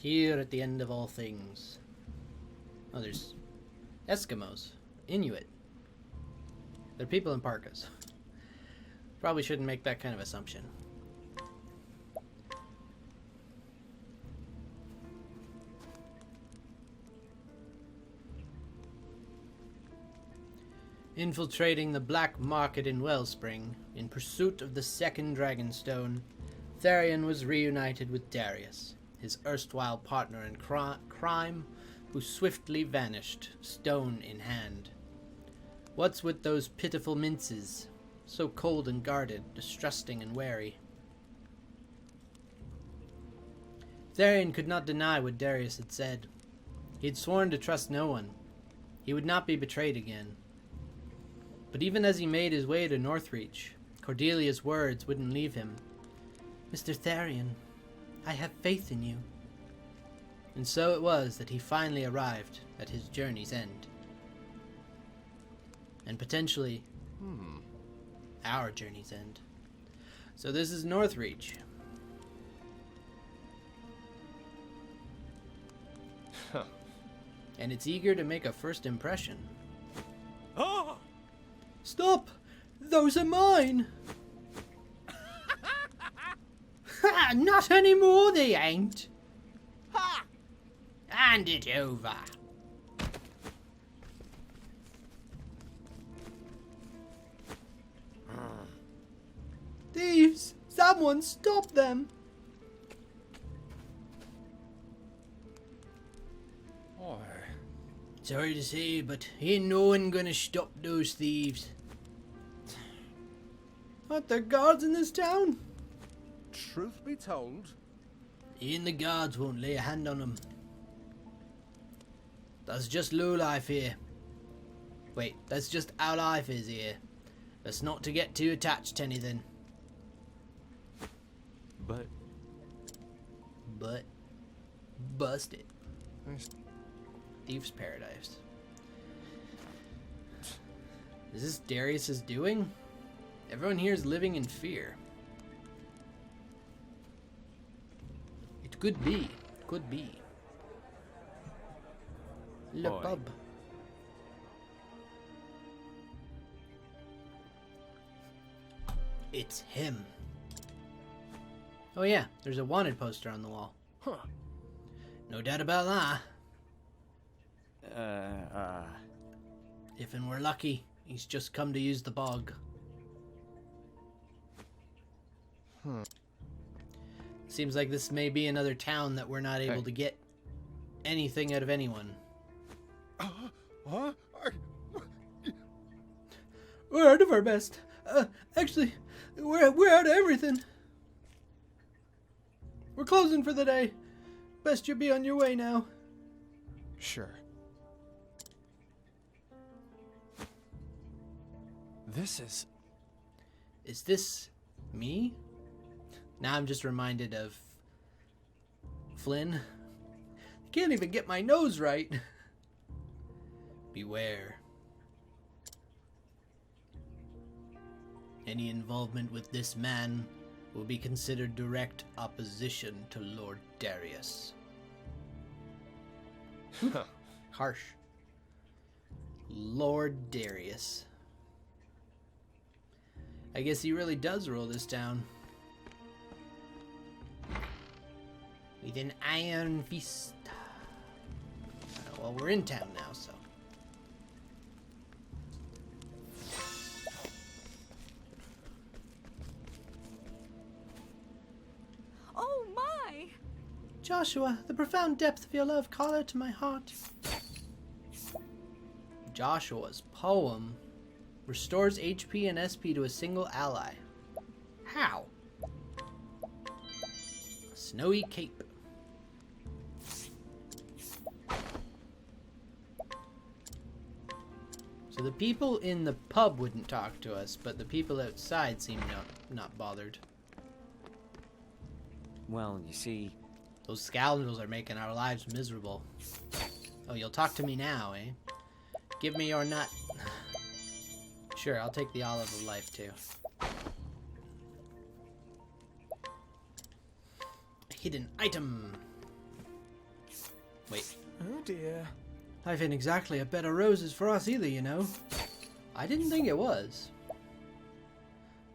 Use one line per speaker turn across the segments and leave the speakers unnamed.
Here at the end of all things. Oh, there's Eskimos. Inuit. They're people in parkas. Probably shouldn't make that kind of assumption. Infiltrating the black market in Wellspring, in pursuit of the second Dragonstone, Therion was reunited with Darius, his erstwhile partner in crime, who swiftly vanished, stone in hand. What's with those pitiful minces, so cold and guarded, distrusting and wary? Therion could not deny what Darius had said. He had sworn to trust no one. He would not be betrayed again. But even as he made his way to Northreach, Cordelia's words wouldn't leave him. "Mr. Therion, I have faith in you." And so it was that he finally arrived at his journey's end. And potentially, our journey's end. So this is Northreach.
Huh.
And it's eager to make a first impression.
Oh!
Stop! Those are mine! Ha! Not anymore, they ain't!
Ha!
Hand it over! Thieves! Someone stop them!
Oi.
Sorry to say, but ain't no one gonna stop those thieves. Aren't there guards in this town?
Truth be told,
Even the guards won't lay a hand on them. That's just low life here. Wait, that's just how life is here. That's not to get too attached to anything.
but
But busted. Thieves' paradise. Is this Darius's doing? Everyone here is living in fear. It could be. Could be. Le
Boy.
pub. It's him. Oh yeah, there's a wanted poster on the wall.
huh.
No doubt about that.
Uh,
If and we're lucky, he's just come to use the bog. Seems like this may be another town that we're not able
Hey.
to get anything out of anyone.
Huh?
We're out of our best. Actually, we're out of everything. We're closing for the day. Best you be on your way now.
Sure. This is...
Is this me? Now I'm just reminded of Flynn. I can't even get my nose right. Beware. Any involvement with this man will be considered direct opposition to Lord Darius.
Huh.
Harsh. Lord Darius. I guess he really does rule this town. With an iron fist. Well, we're in town now, so.
Oh my!
Joshua, the profound depth of your love call out to my heart. Joshua's poem restores HP and SP to a single ally. How? A snowy cape. So the people in the pub wouldn't talk to us, but the people outside seem not bothered.
Well, you see...
Those scoundrels are making our lives miserable. Oh, you'll talk to me now, eh? Give me your nut. Sure, I'll take the olive of life, too. A hidden item. Wait.
Oh dear.
Life ain't exactly a bed of roses for us either, you know. I didn't think it was.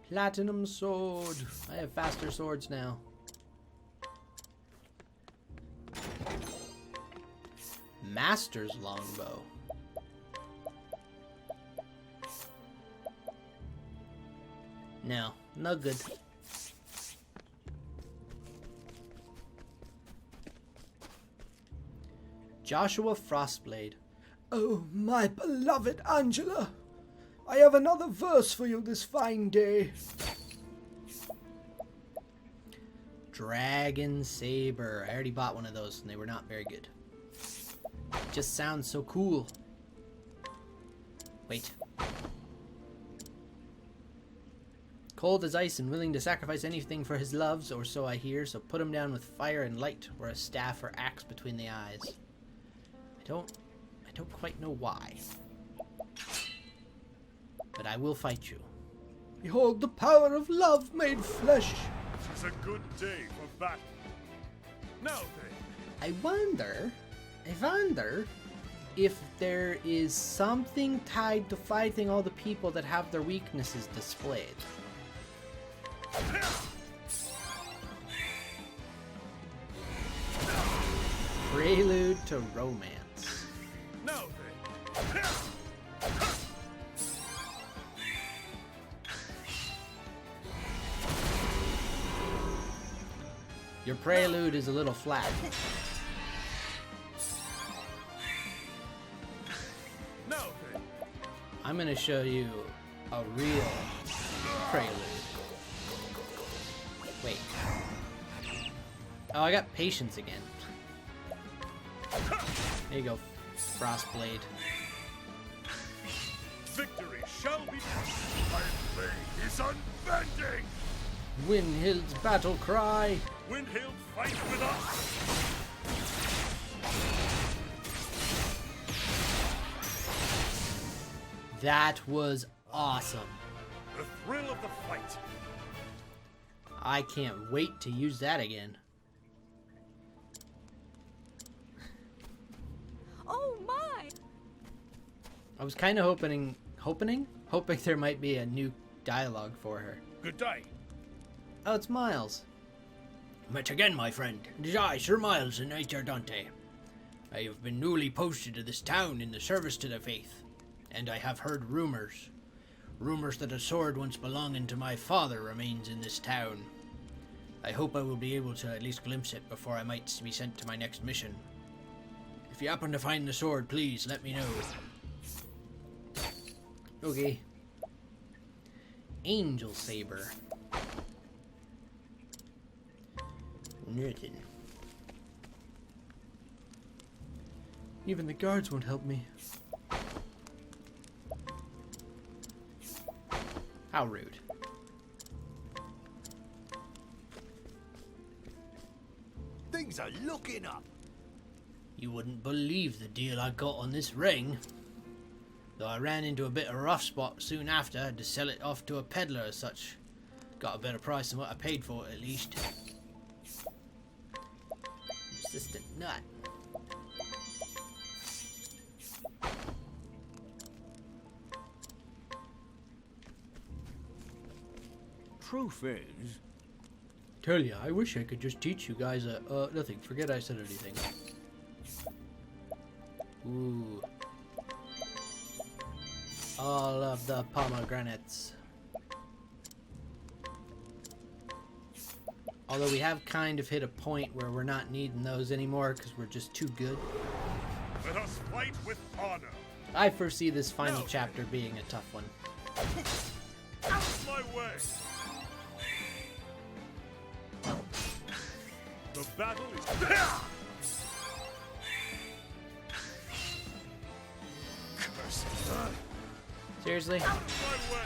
Platinum sword. I have faster swords now. Master's longbow. No, no good. Joshua Frostblade.
Oh, my beloved Angela. I have another verse for you this fine day.
Dragon Saber. I already bought one of those and they were not very good. Just sounds so cool. Wait. Cold as ice and willing to sacrifice anything for his loves, or so I hear, so put him down with fire and light, or a staff or axe between the eyes. I don't quite know why. But I will fight you.
Behold the power of love made flesh.
It's a good day for battle. Now then.
I wonder if there is something tied to fighting all the people that have their weaknesses displayed. Prelude to Romance.
Now then.
Your prelude is a little flat.
Now then.
I'm gonna show you a real prelude. Wait. Oh, I got patience again. There you go, Frostblade.
Victory shall be. My blade is unbending.
Windhild's battle cry.
Windhild, fight with us.
That was awesome.
The thrill of the fight.
I can't wait to use that again.
Oh my!
I was kind of hoping there might be a new dialogue for her.
Good day.
Oh, it's Miles.
Met again, my friend. It is I, Sir Miles, the Knight Ardante. I have been newly posted to this town in the service to the faith, and I have heard rumors. Rumors that a sword once belonging to my father remains in this town. I hope I will be able to at least glimpse it before I might be sent to my next mission. If you happen to find the sword, please let me know.
Okay. Angel Saber.
Nothing.
Even the guards won't help me.
How rude.
Things are looking up.
You wouldn't believe the deal I got on this ring. Though I ran into a bit of a rough spot soon after, had to sell it off to a peddler as such. Got a better price than what I paid for it, at least.
Persistent nut.
Truth is,
Tell ya, I wish I could just teach you guys nothing. Forget I said anything. Ooh. All of the pomegranates. Although we have kind of hit a point where we're not needing those anymore because we're just too good.
let us fight with honor.
I foresee this final chapter being a tough one.
Out my way. The battle is. Curse it.
Seriously?
Out my way.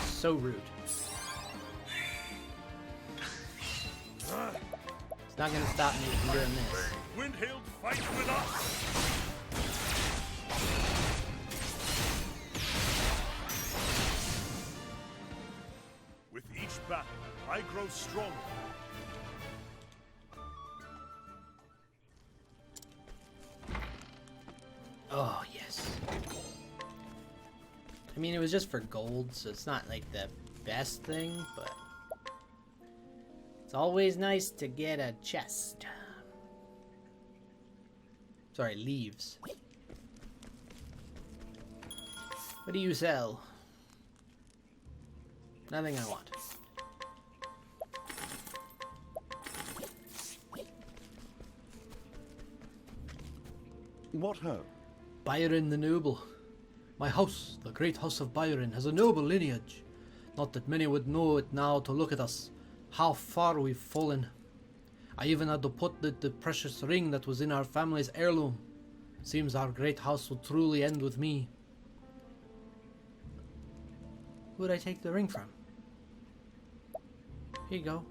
So rude. It's not gonna stop me from doing this.
Windhild, fight with us. With each battle, I grow stronger.
Oh, yes. I mean, it was just for gold, so it's not like the best thing, but it's always nice to get a chest. Sorry, leaves. What do you sell? Nothing I want.
What ho?
Byron the Noble. My house, the great house of Byron, has a noble lineage. Not that many would know it now to look at us. How far we've fallen. I even had to put the precious ring that was in our family's heirloom. Seems our great house will truly end with me.
Who would I take the ring from? Here you go.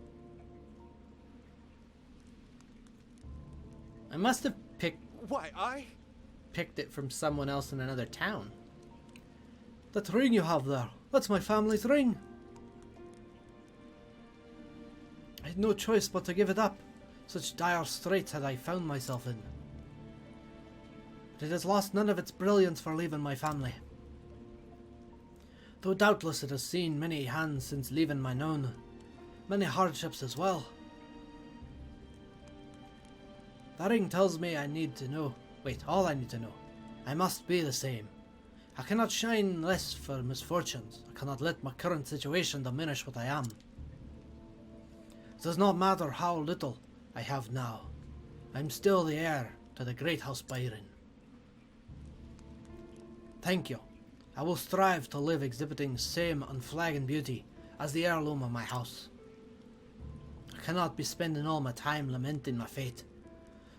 I must have
Why,
picked it from someone else in another town.
That ring you have there, that's my family's ring. I had no choice but to give it up. Such dire straits had I found myself in. But it has lost none of its brilliance for leaving my family. Though doubtless it has seen many hands since leaving my known. Many hardships as well. The ring tells me I need to know. Wait, all I need to know. I must be the same. I cannot shine less for misfortunes. I cannot let my current situation diminish what I am. It does not matter how little I have now. I am still the heir to the great house Byron. Thank you. I will strive to live exhibiting the same unflagging beauty as the heirloom of my house. I cannot be spending all my time lamenting my fate.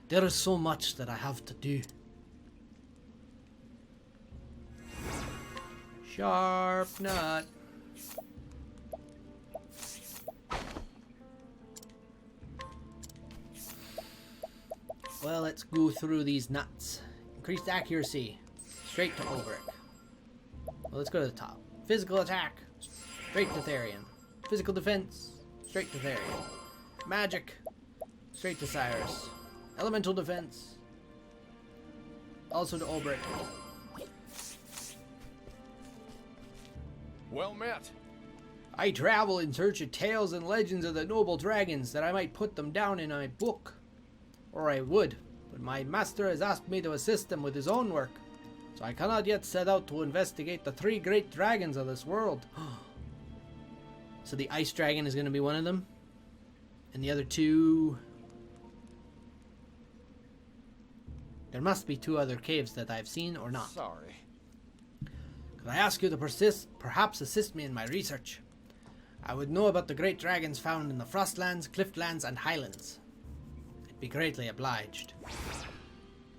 There is so much that I have to do.
Sharp nut. Well, let's go through these nuts. Increased accuracy. Straight to Ulbrich. Well, let's go to the top. Physical attack. Straight to Therion. Physical defense. Straight to Therion. Magic. Straight to Cyrus. Elemental defense. Also to Ulbrich.
Well met.
I travel in search of tales and legends of the noble dragons that I might put them down in a book. Or I would, but my master has asked me to assist him with his own work. So I cannot yet set out to investigate the 3 great dragons of this world. So the ice dragon is going to be one of them? And the other 2... There must be 2 other caves that I've seen or not.
Sorry.
Could I ask you to perhaps assist me in my research? I would know about the great dragons found in the Frostlands, Cliftlands, and Highlands. I'd be greatly obliged.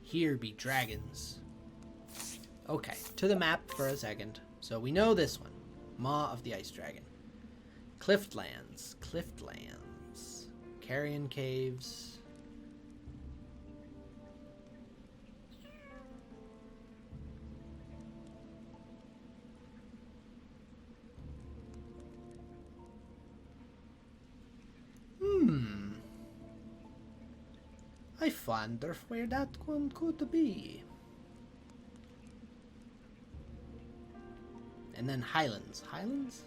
Here be dragons. Okay, to the map for a second. So we know this one. Maw of the Ice Dragon. Cliftlands. Carrion Caves. I wonder where that one could be. And then Highlands. Highlands.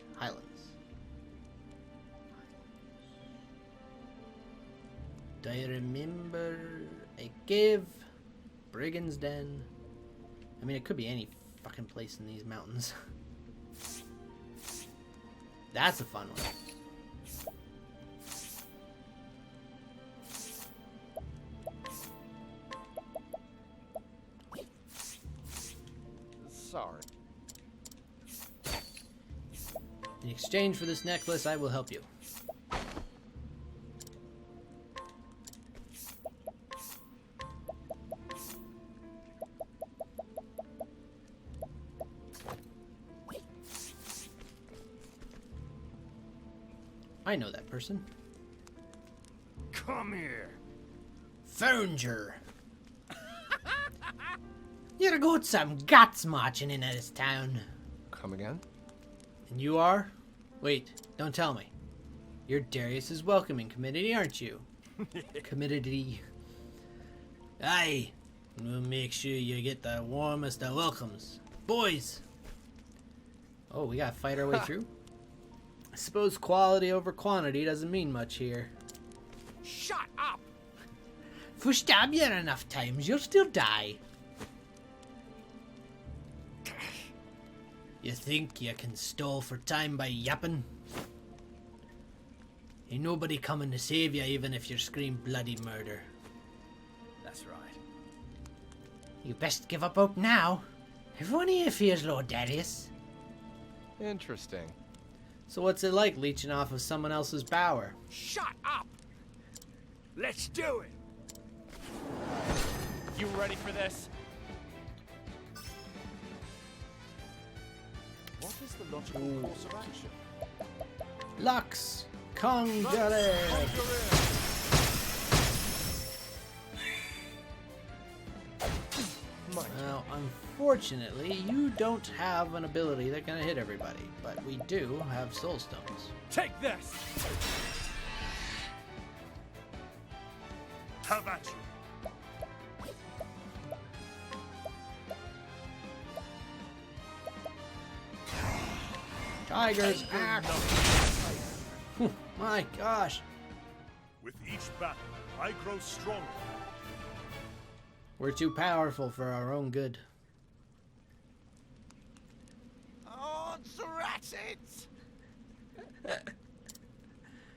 Do I remember a cave? Brigand's Den. I mean, it could be any fucking place in these mountains. That's a fun one.
Sorry.
In exchange for this necklace, I will help you. I know that person.
Come here.
Found her. You're got some guts marching in this town.
Come again?
And you are? Wait, don't tell me. You're Darius's welcoming committee, aren't you? Committee. Aye. We'll make sure you get the warmest of welcomes. Boys! Oh, we gotta fight our way through? I suppose quality over quantity doesn't mean much here.
Shut up!
If we stab you enough times, you'll still die. You think you can stall for time by yapping? Ain't nobody coming to save you even if you scream bloody murder.
That's right.
You best give up hope now. Everyone here fears Lord Darius.
Interesting.
So what's it like leeching off of someone else's power?
Shut up! Let's do it!
You ready for this?
What is the logical course of action?
Lux! Conjure! Well, unfortunately, you don't have an ability that can hit everybody, but we do have soul stones.
Take this! Have at you!
Tigers! Ah. My gosh!
With each battle, I grow stronger.
We're too powerful for our own good.
Oh, Ratchet!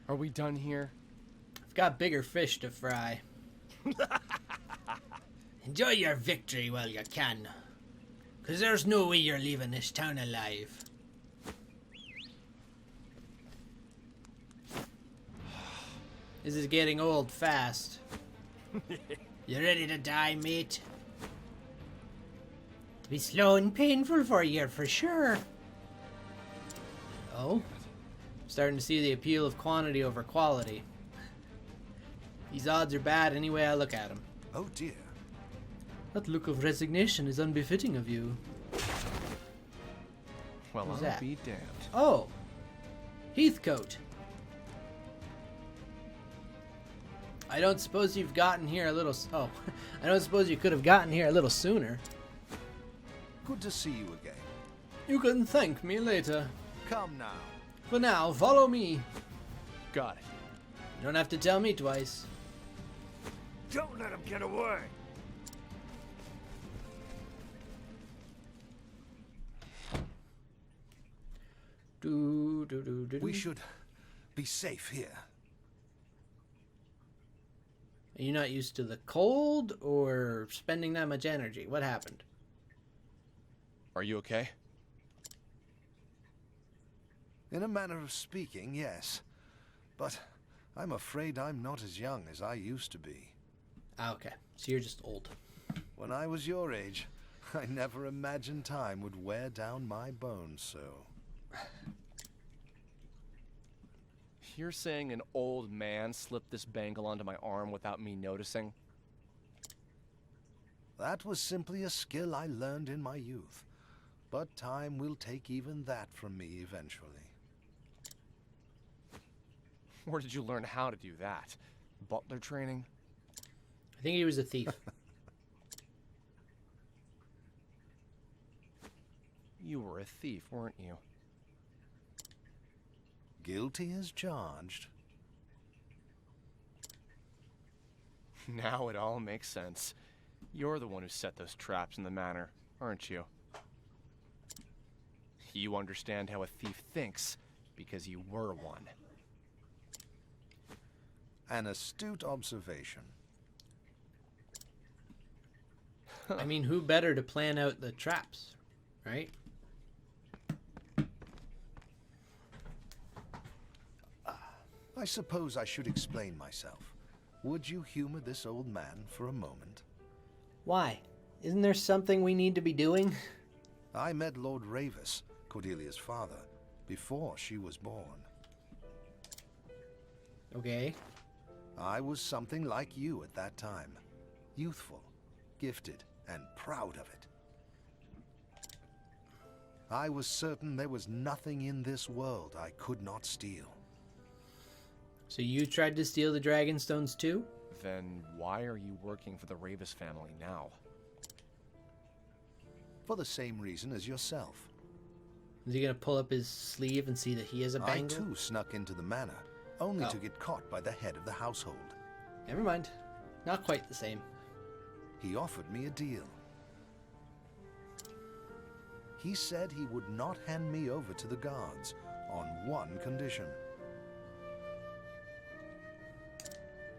Are we done here?
I've got bigger fish to fry. Enjoy your victory while you can. 'Cause there's no way you're leaving this town alive. This is getting old fast. You ready to die, mate? To be slow and painful for you, for sure. Oh? Starting to see the appeal of quantity over quality. These odds are bad any way I look at them.
Oh dear.
That look of resignation is unbefitting of you.
Well,
Who's
I'll
that?
be damned.
Oh! Heathcote! I don't suppose you've gotten here a little... Oh, I don't suppose you could have gotten here a little sooner.
Good to see you again.
You can thank me later.
Come now.
For now, follow me.
Got it.
You don't have to tell me twice.
Don't let him get away!
We should be safe here.
Are you not used to the cold or spending that much energy? What happened?
Are you okay?
In a manner of speaking, yes. But I'm afraid I'm not as young as I used to be.
Ah, okay. So you're just old.
When I was your age, I never imagined time would wear down my bones so.
You're saying an old man slipped this bangle onto my arm without me noticing?
That was simply a skill I learned in my youth. But time will take even that from me eventually.
Where did you learn how to do that? Butler training?
I think he was a thief.
You were a thief, weren't you?
Guilty as charged.
Now it all makes sense. You're the one who set those traps in the manor, aren't you? You understand how a thief thinks because you were one.
An astute observation.
I mean, who better to plan out the traps, right?
I suppose I should explain myself. Would you humor this old man for a moment?
Why? Isn't there something we need to be doing?
I met Lord Ravus, Cordelia's father, before she was born.
Okay.
I was something like you at that time. Youthful, gifted, and proud of it. I was certain there was nothing in this world I could not steal.
So you tried to steal the Dragonstones too?
Then why are you working for the Ravus family now?
for the same reason as yourself.
Is he gonna pull up his sleeve and see that he is a
I
bangle?
too snuck into the manor, only
Oh.
to get caught by the head of the household.
Never mind. Not quite the same.
He offered me a deal. He said he would not hand me over to the guards on one condition.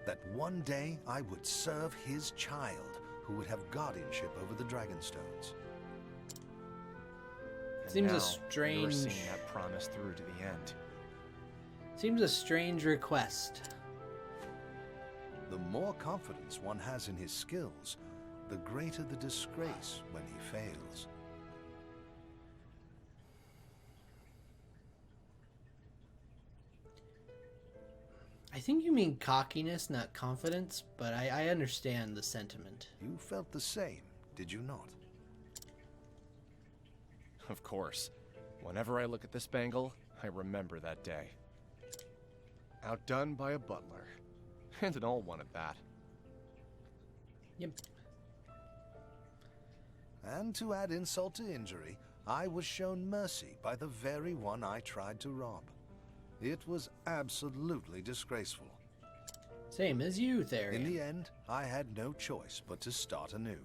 That one day I would serve his child, who would have guardianship over the Dragonstones.
And
Seems a
now
strange-
You're seeing that promise through to the end.
Seems a strange request.
The more confidence one has in his skills, the greater the disgrace when he fails.
I think you mean cockiness, not confidence, but I understand the sentiment.
You felt the same, did you not?
Of course. Whenever I look at this bangle, I remember that day. Outdone by a butler. And an old one at that.
Yep.
And to add insult to injury, I was shown mercy by the very one I tried to rob. It was absolutely disgraceful.
Same as you, Therion.
In the end, I had no choice but to start anew.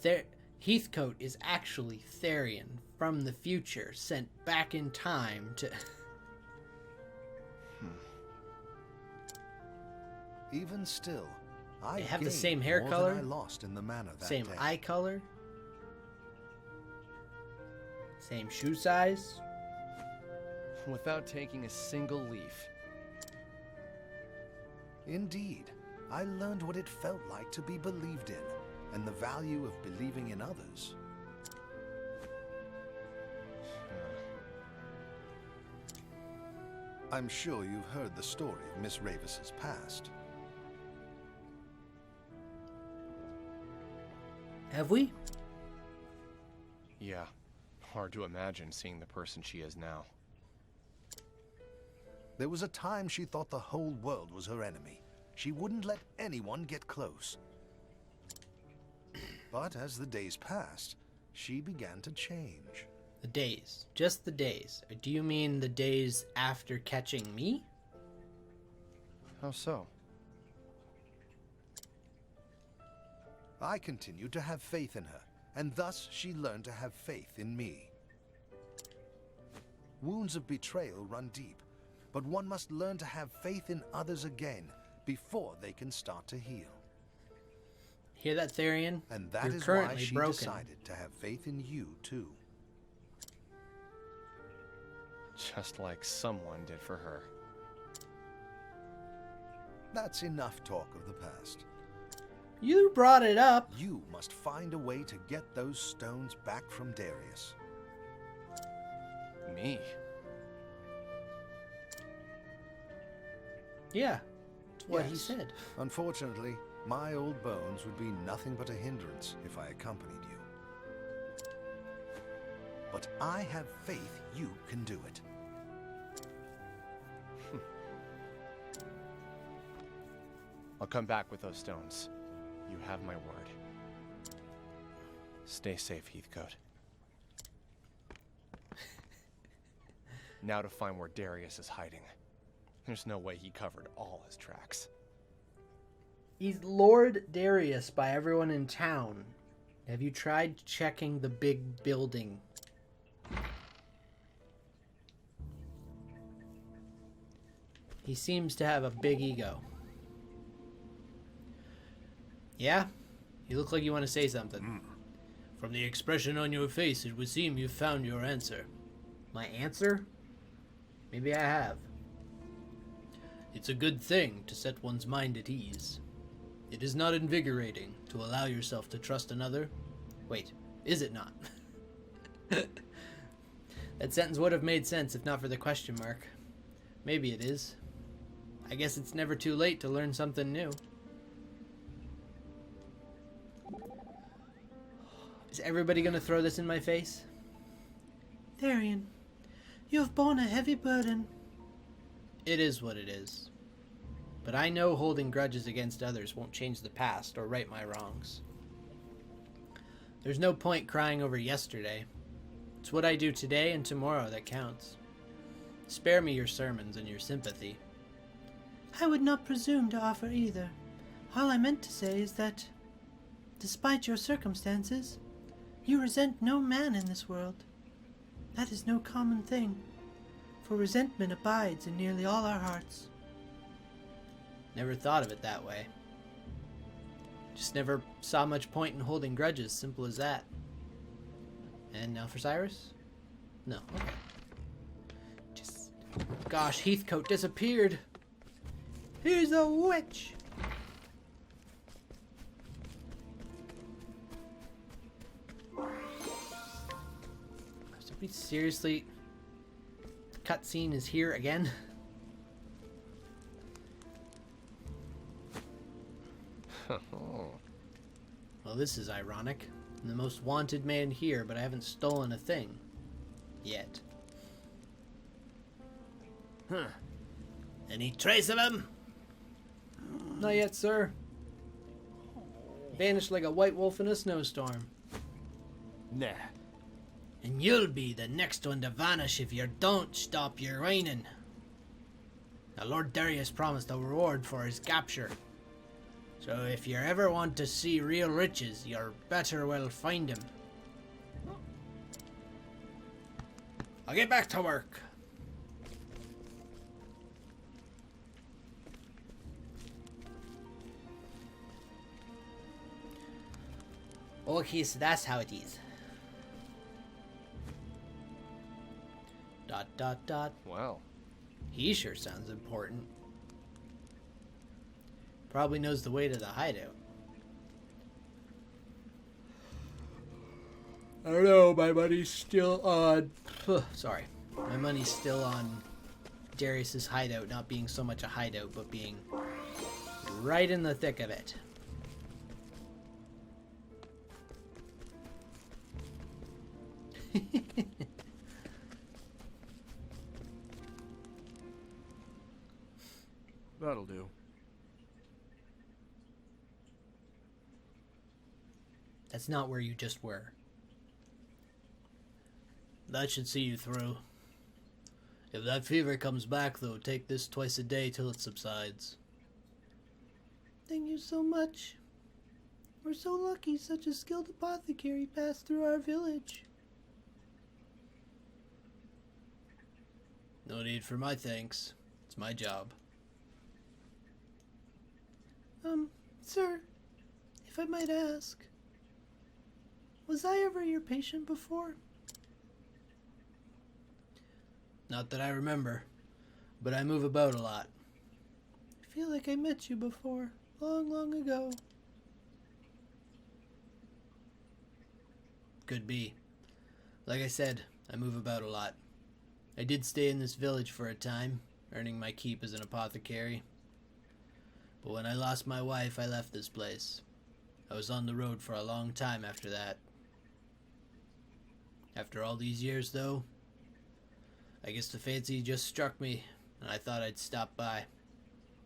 Heathcote is actually Therion from the future, sent back in time to...
Even still, I
They have the
gained
same hair
more
color?
than I lost in the manor that
Same
day.
eye color. Same shoe size.
Without taking a single leaf.
Indeed, I learned what it felt like to be believed in, and the value of believing in others. I'm sure you've heard the story of Miss Ravus's past.
Have we?
Yeah. Hard to imagine seeing the person she is now.
There was a time she thought the whole world was her enemy. She wouldn't let anyone get close. But as the days passed, she began to change.
The days. Just the days. Or do you mean the days after catching me?
How so?
I continued to have faith in her, and thus she learned to have faith in me. Wounds of betrayal run deep, but one must learn to have faith in others again before they can start to heal.
Hear that, Therion?
And that
You're
is why
currently
she
broken.
decided to have faith in you, too.
Just like someone did for her.
That's enough talk of the past.
You brought it up.
You must find a way to get those stones back from Darius.
Me?
Yeah. That's what he
Yes.
said.
Unfortunately, my old bones would be nothing but a hindrance if I accompanied you. But I have faith you can do it.
I'll come back with those stones. You have my word. Stay safe, Heathcote. Now to find where Darius is hiding. There's no way he covered all his tracks.
He's Lord Darius by everyone in town. Have you tried checking the big building? He seems to have a big ego. Yeah? You look like you want to say something.
From the expression on your face, it would seem you've found your answer.
My answer? Maybe I have.
It's a good thing to set one's mind at ease. It is not invigorating to allow yourself to trust another.
Wait, is it not? That sentence would have made sense if not for the question mark. Maybe it is. I guess it's never too late to learn something new. Is everybody gonna throw this in my face? Therion, you have borne a heavy burden. It is what it is. But I know holding grudges against others won't change the past or right my wrongs. There's no point crying over yesterday. It's what I do today and tomorrow that counts. Spare me your sermons and your sympathy.
I would not presume to offer either. All I meant to say is that, despite your circumstances, you resent no man in this world. That is no common thing, for resentment abides in nearly all our hearts.
Never thought of it that way. Just never saw much point in holding grudges, simple as that. And now for Cyrus? No, okay. Just... Gosh, Heathcote disappeared! He's a witch! So we seriously... The cutscene is here again? Well, this is ironic. I'm the most wanted man here, but I haven't stolen a thing. Yet.
Huh. Any trace of him?
Not yet, sir. Vanished like a white wolf in a snowstorm.
Nah.
And you'll be the next one to vanish if you don't stop your whining. Now, Lord Darius promised a reward for his capture. So if you ever want to see real riches, you're better well find him. I'll get back to work.
Okay, so that's how it is. Dot dot dot.
Wow.
He sure sounds important. Probably knows the way to the hideout. I don't know, my money's still on... Sorry. My money's still on Darius's hideout not being so much a hideout, but being right in the thick of it.
That'll do.
That's not where you just were. That should see you through. If that fever comes back, though, take this twice a day till it subsides.
Thank you so much. We're so lucky such a skilled apothecary passed through our village.
No need for my thanks. It's my job.
Sir, if I might ask, was I ever your patient before?
Not that I remember, but I move about a lot.
I feel like I met you before, long, long ago.
Could be. Like I said, I move about a lot. I did stay in this village for a time, earning my keep as an apothecary. But when I lost my wife, I left this place. I was on the road for a long time after that. After all these years, though, I guess the fancy just struck me, and I thought I'd stop by,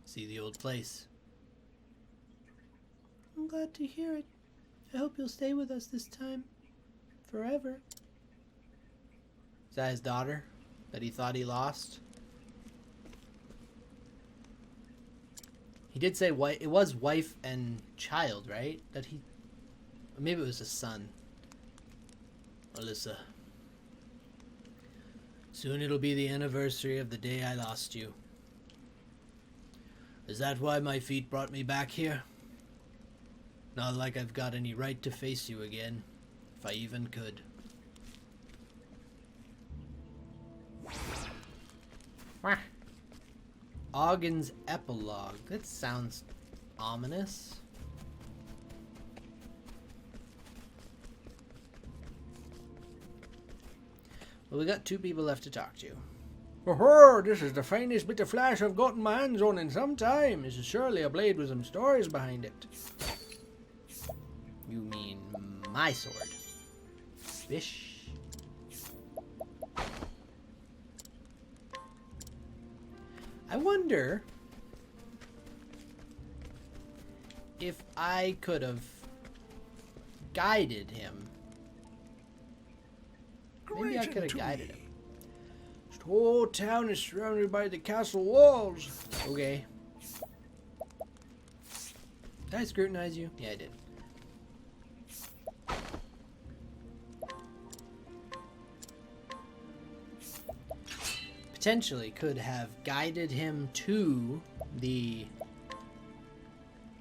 see the old place.
I'm glad to hear it. I hope you'll stay with us this time. Forever.
Is that his daughter that he thought he lost? He did say it was wife and child, right? That he... Maybe it was a son. Alyssa. Soon it'll be the anniversary of the day I lost you. Is that why my feet brought me back here? Not like I've got any right to face you again, if I even could. Ogden's epilogue. That sounds ominous. Well, we got two people left to talk to. Oh, this is the finest bit of flash I've gotten my hands on in some time. This is surely a blade with some stories behind it. You mean my sword? Bish. I wonder if I could have guided him. Maybe I
Great
could have
to
guided
me.
him. This whole town is surrounded by the castle walls. Okay. Did I scrutinize you? Yeah, I did. Potentially could have guided him to the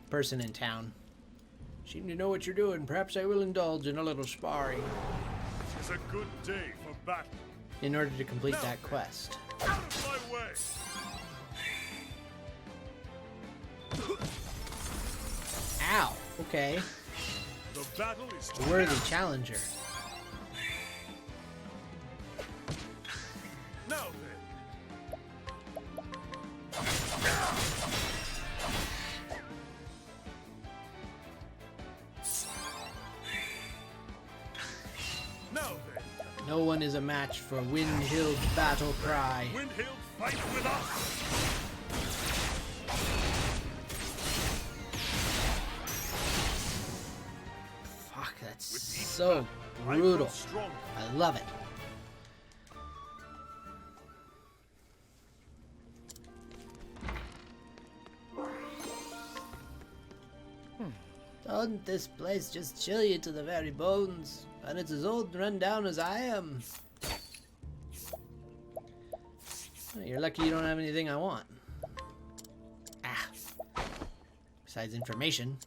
person in town. Seem to know what you're doing. Perhaps I will indulge in a little sparring
It's a good day for battle.
in order to complete that quest.
Out of my way!
Ow! Okay.
The battle is
A worthy challenger.
now then. Now then,
No one is a match for Windhill's battle cry.
Windhill, fight with us!
Fuck, that's
With each
so
battle, I grow
brutal.
stronger.
I love it. Doesn't this place just chill you to the very bones? And it's as old and run down as I am. Well, you're lucky you don't have anything I want. Ah. Besides information.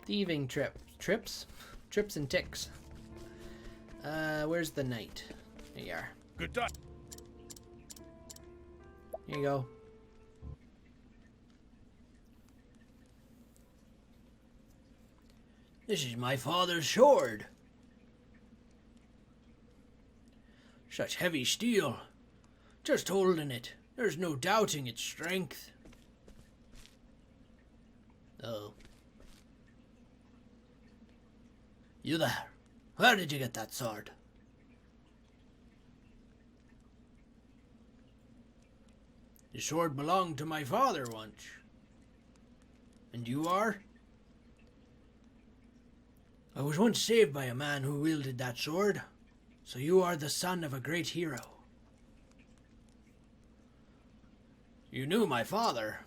Thieving trips and ticks. Where's the knight? There you are.
Good day.
Here you go. This is my father's sword. Such heavy steel. Just holding it. There's no doubting its strength. Oh. You there? Where did you get that sword? The sword belonged to my father once. And you are? I was once saved by a man who wielded that sword, so you are the son of a great hero. You knew my father.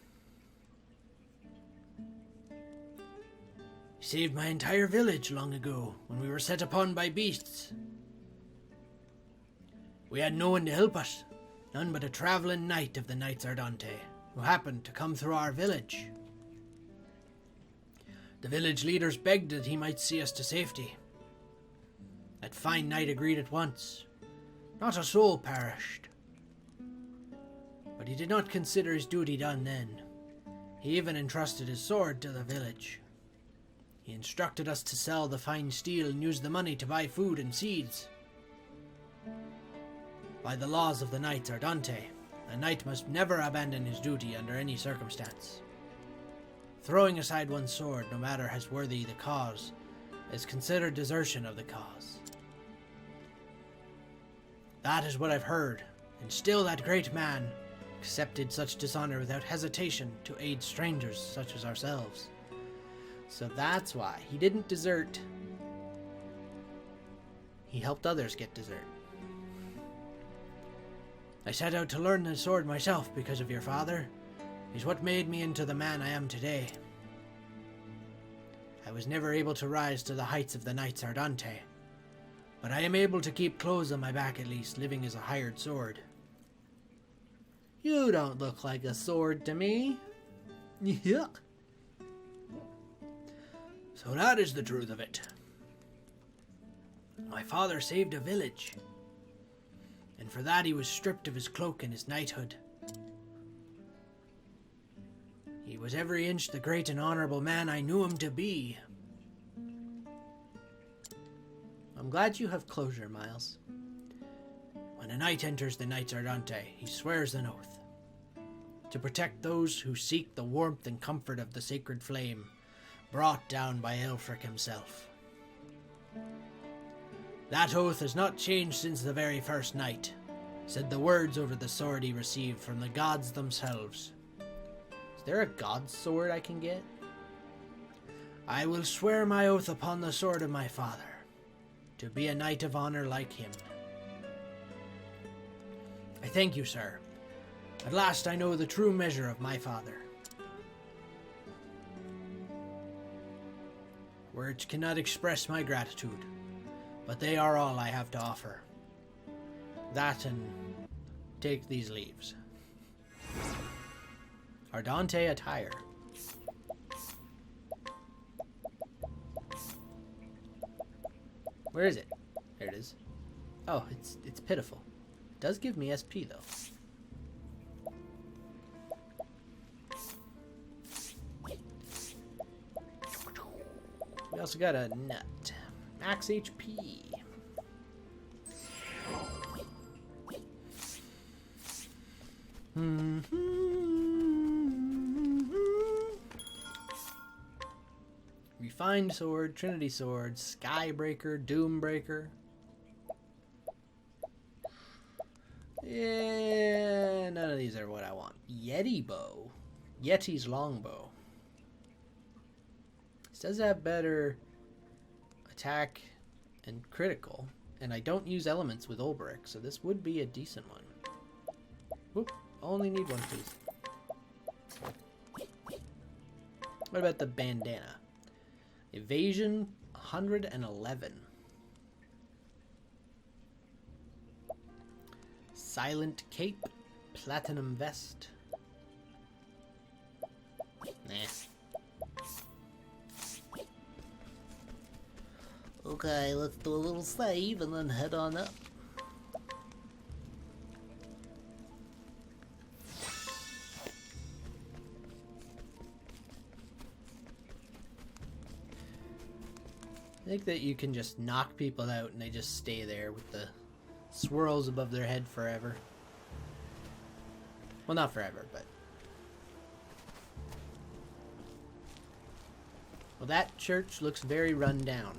He saved my entire village long ago when we were set upon by beasts. We had no one to help us, none but a traveling knight of the Knights Ardante, who happened to come through our village. The village leaders begged that he might see us to safety. That fine knight agreed at once. Not a soul perished. But he did not consider his duty done then. He even entrusted his sword to the village. He instructed us to sell the fine steel and use the money to buy food and seeds. By the laws of the Knights Ardante, a knight must never abandon his duty under any circumstance. Throwing aside one's sword, no matter how worthy the cause, is considered desertion of the cause. That is what I've heard, and still that great man accepted such dishonor without hesitation to aid strangers such as ourselves. So that's why he didn't desert. He helped others get desert. I set out to learn the sword myself because of your father. He's what made me into the man I am today. I was never able to rise to the heights of the Knights Ardante, but I am able to keep clothes on my back at least, living as a hired sword. You don't look like a sword to me. Yuck. So that is the truth of it. My father saved a village, and for that he was stripped of his cloak and his knighthood. He was every inch the great and honorable man I knew him to be. I'm glad you have closure, Miles. When a knight enters the Knights Ardante, he swears an oath to protect those who seek the warmth and comfort of the sacred flame brought down by Aelfric himself. That oath has not changed since the very first night, said the words over the sword he received from the gods themselves. Is there a god's sword I can get?
I will swear my oath upon the sword of my father, to be a knight of honor like him. I thank you, sir. At last I know the true measure of my father. Words cannot express my gratitude, but they are all I have to offer. That and take these leaves. Ardante attire. Where is it? There it is. Oh, it's pitiful. It does give me SP though. We also got a nut. Max HP. Refined sword, Trinity sword, Skybreaker, Doombreaker. Yeah, none of these are what I want. Yeti bow. Yeti's longbow. This does have better attack and critical, and I don't use elements with Ulbrich, so this would be a decent one. Whoop, only need one, please. What about the bandana? Evasion 111. Silent cape, platinum vest. Nah. Okay, let's do a little save and then head on up. I think that you can just knock people out and they just stay there with the swirls above their head forever. Well, not forever, but... Well, that church looks very run down.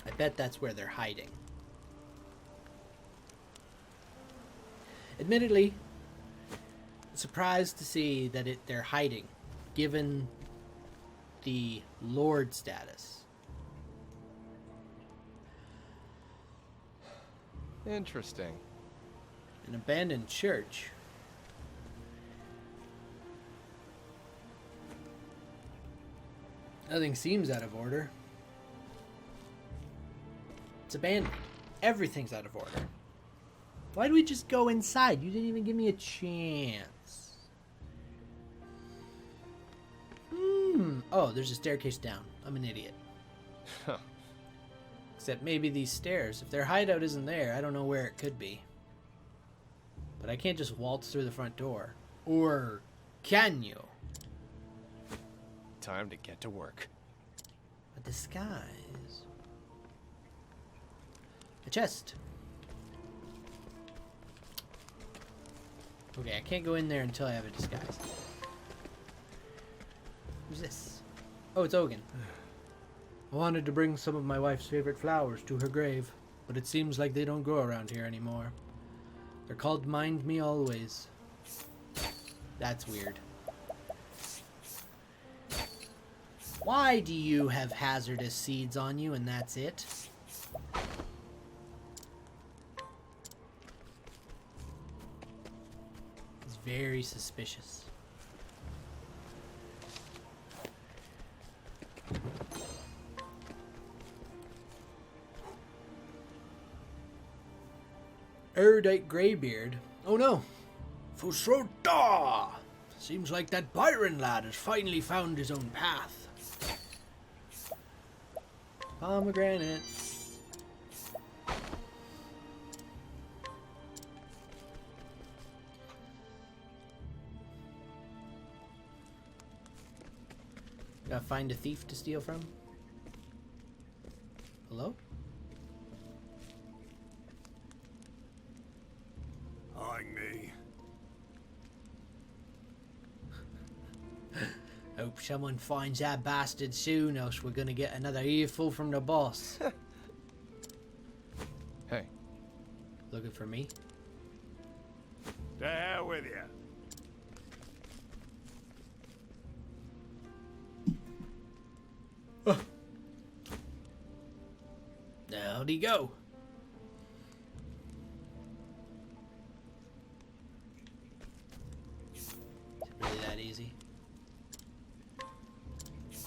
I bet that's where they're hiding. Admittedly, surprised to see that they're hiding, given the Lord status.
Interesting.
An abandoned church. Nothing seems out of order. It's abandoned. Everything's out of order. Why'd we just go inside? You didn't even give me a chance. Oh, there's a staircase down. I'm an idiot. Except maybe these stairs. If their hideout isn't there, I don't know where it could be. But I can't just waltz through the front door. Or can you?
Time to get to work.
A disguise. A chest. Okay, I can't go in there until I have a disguise. Who's this? Oh, it's Ogun. I wanted to bring some of my wife's favorite flowers to her grave, but it seems like they don't grow around here anymore. They're called Mind Me Always. That's weird. Why do you have hazardous seeds on you and that's it? It's very suspicious. Erudite Greybeard. Oh no! Fusrota! Seems like that Byron lad has finally found his own path. Pomegranate. Gotta find a thief to steal from. Hello?
Eyeing me.
Hope someone finds that bastard soon, else we're gonna get another earful from the boss.
Hey.
Looking for me?
To hell with you.
How'd he go?
Is it really that easy? It's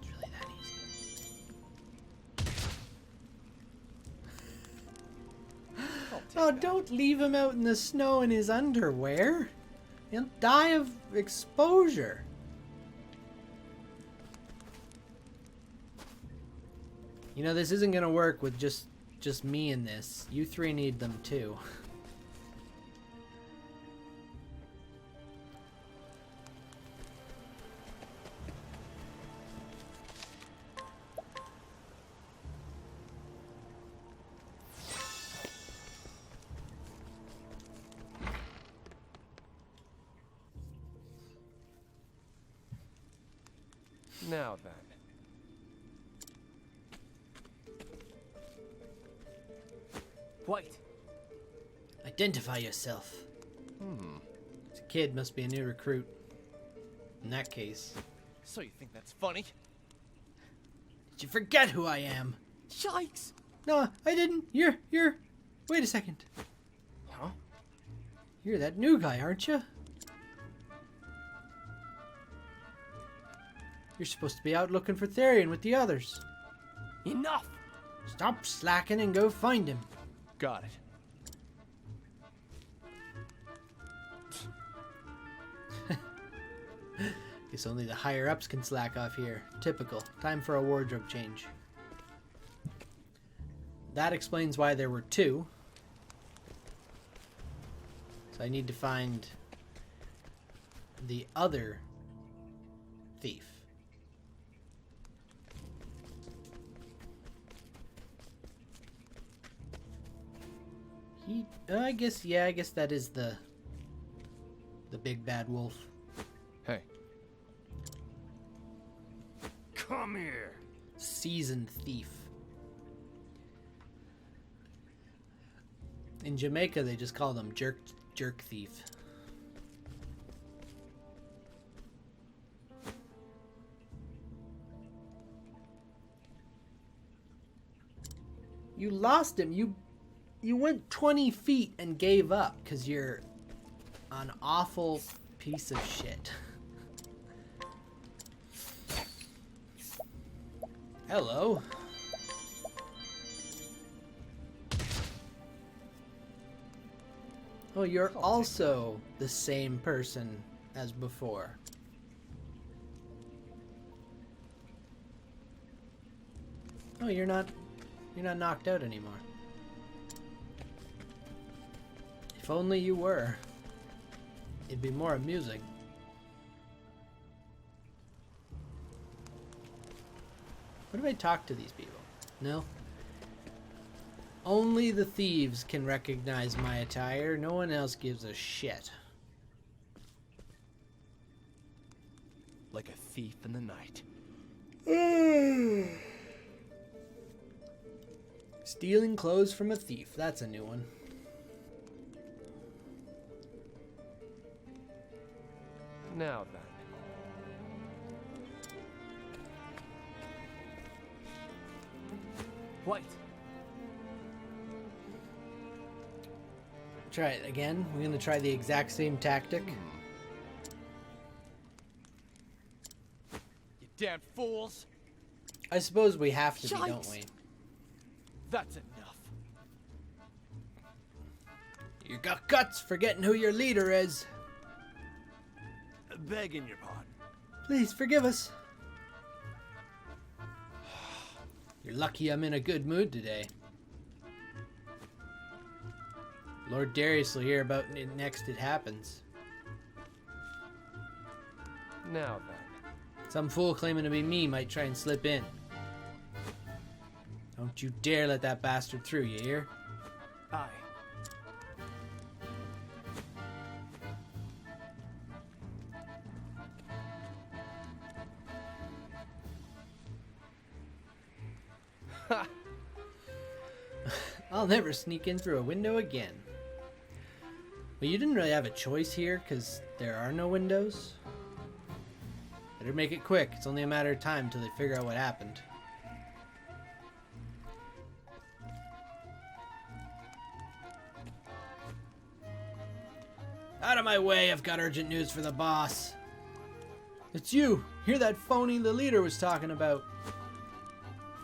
really that easy. Oh, don't leave him out in the snow in his underwear. He'll die of exposure. You know, this isn't gonna work with just me in this. You three need them too.
Now then. White.
Identify yourself. This kid must be a new recruit. In that case.
So you think that's funny?
Did you forget who I am?
Yikes!
No, I didn't. You're... Wait a second.
Huh?
You're that new guy, aren't you? You're supposed to be out looking for Therion with the others.
Enough!
Stop slacking and go find him.
Got it.
Guess only the higher-ups can slack off here. Typical. Time for a wardrobe change. That explains why there were two. So I need to find the other thief. I guess that is the big bad wolf.
Hey.
Come here.
Seasoned thief. In Jamaica, they just call them jerk thief. You lost him. You went 20 feet and gave up because you're an awful piece of shit. Hello. Oh, you're also the same person as before. Oh, you're not knocked out anymore. If only you were. It'd be more amusing. What if I talk to these people? No? Only the thieves can recognize my attire. No one else gives a shit.
Like a thief in the night.
Stealing clothes from a thief. That's a new one.
Now then. White.
Try it again. We're going to try the exact same tactic.
You damn fools!
I suppose we have to be, don't
Yikes.
we?
That's enough.
You got guts forgetting who your leader is.
Begging your pardon.
Please forgive us. You're lucky I'm in a good mood today. Lord Darius will hear about it next it happens.
Now then.
Some fool claiming to be me might try and slip in. Don't you dare let that bastard through, you hear?
Aye.
I'll never sneak in through a window again. Well, you didn't really have a choice here, because there are no windows. Better make it quick. It's only a matter of time till they figure out what happened. Out of my way, I've got urgent news for the boss. It's you. You're that phony the leader was talking about.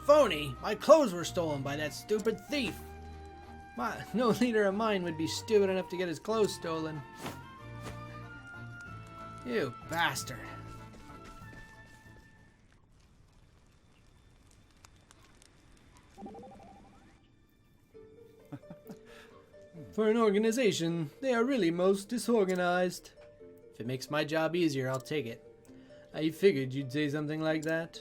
Phony? My clothes were stolen by that stupid thief. No leader of mine would be stupid enough to get his clothes stolen. You bastard. For an organization, they are really most disorganized. If it makes my job easier, I'll take it. I figured you'd say something like that.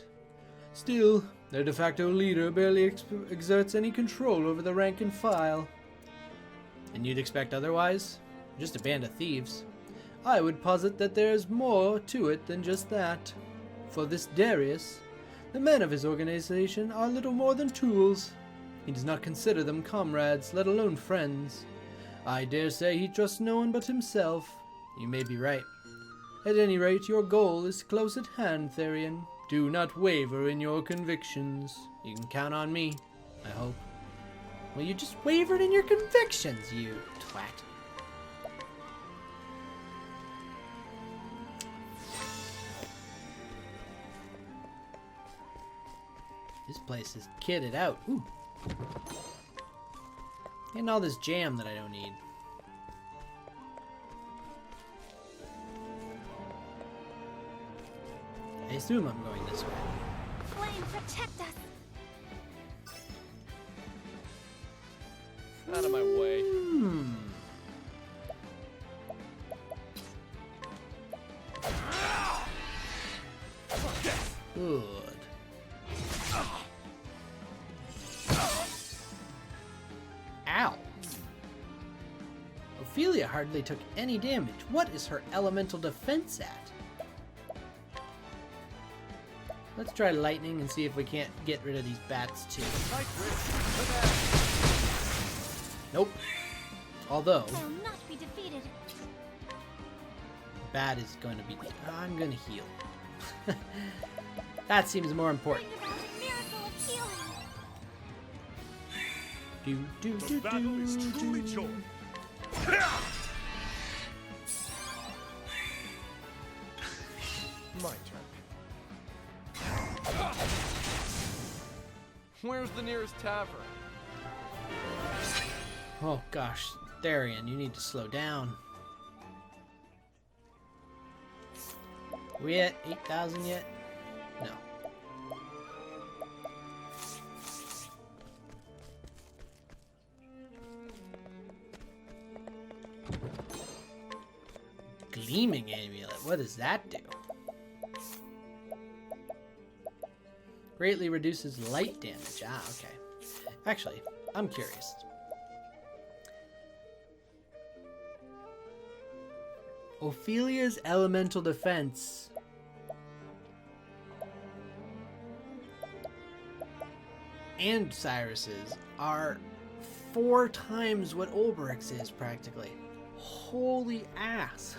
Still, their de facto leader barely exerts any control over the rank and file. And you'd expect otherwise? Just a band of thieves. I would posit that there's more to it than just that. For this Darius, the men of his organization are little more than tools. He does not consider them comrades, let alone friends. I dare say he trusts no one but himself. You may be right. At any rate, your goal is close at hand, Therion. Do not waver in your convictions. You can count on me, I hope. Well, you just wavered in your convictions, you twat. This place is kitted out. Ooh. And all this jam that I don't need. I assume I'm going this way.
Flame, protect us!
Out of my way.
Good. Ow. Ophelia hardly took any damage. What is her elemental defense at? Let's try lightning and see if we can't get rid of these bats too. Nope. Although,
They'll not be defeated.
bat is going to be... I'm going to heal. That seems more important.
Bring about a miracle of healing.
The battle is truly joined.
My turn. Where's the nearest tavern?
Oh gosh, Therion, you need to slow down. We at 8,000 yet? No. Gleaming amulet, what does that do? Greatly reduces light damage. Ah, okay. Actually, I'm curious. Ophelia's elemental defense and Cyrus's are 4 times what Olberic's is practically. Holy ass.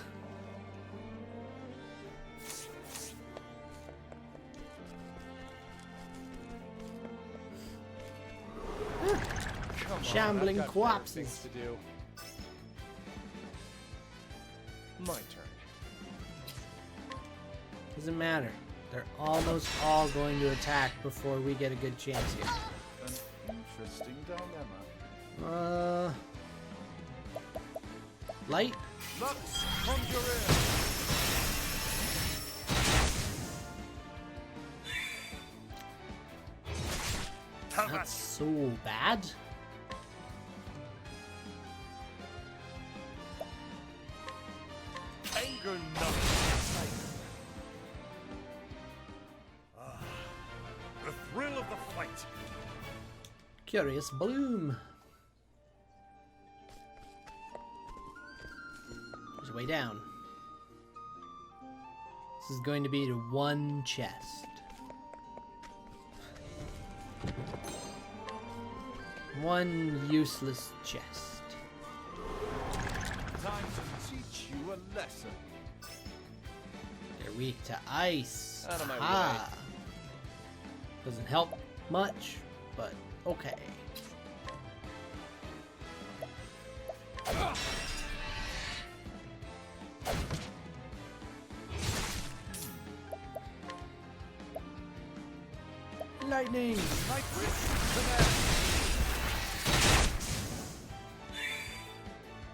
Shambling corpses.
To do. My turn.
Doesn't matter. They're almost all going to attack before we get a good chance here.
An interesting dilemma.
Light?
Let's conjure in.
Not so bad.
Anger not. The thrill of the fight.
Curious bloom. There's a way down. This is going to be to one chest. One useless chest.
Time to teach you a lesson.
They're weak to ice.
Out of my
Aha. Doesn't help much, but okay. lightning!
Nightwish to them.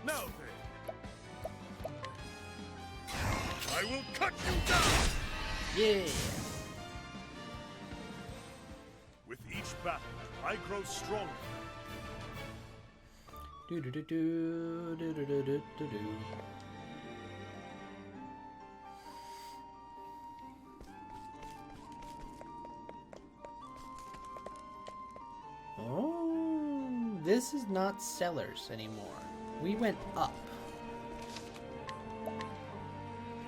Now then, I will cut you down.
Yeah!
With each battle, I grow stronger.
Do do do do do do do do do do. Oh, this is not cellars anymore. We went up.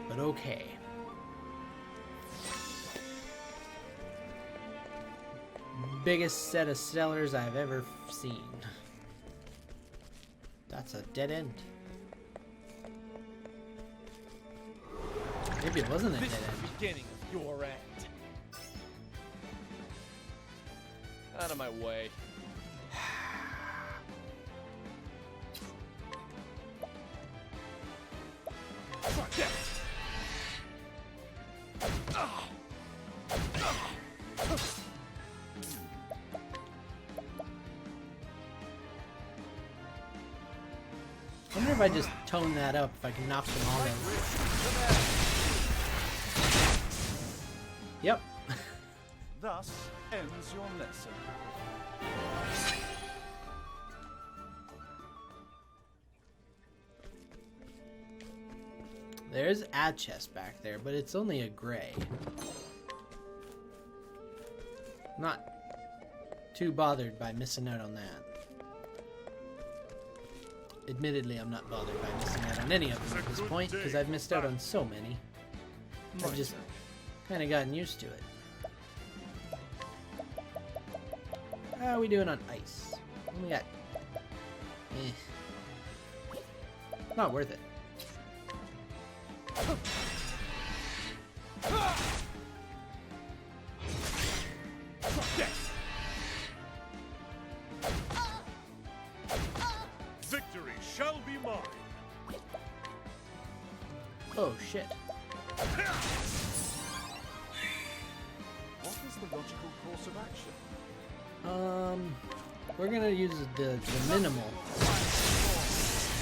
But okay. Biggest set of cellars I've ever seen. That's a dead end. Maybe it wasn't a dead
This is
end.
the beginning of your end. Out of my way.
I wonder if I just tone that up, if I can knock them all down. Yep.
Thus ends your lesson.
There's a chest back there, but it's only a gray. Not too bothered by missing out on that. Admittedly, I'm not bothered by missing out on any of them at this point, because I've missed out on so many. I've just kind of gotten used to it. How are we doing on ice? What we got? Not worth it.
Victory shall be mine.
Oh shit.
What is the logical course of action?
We're gonna use the minimal,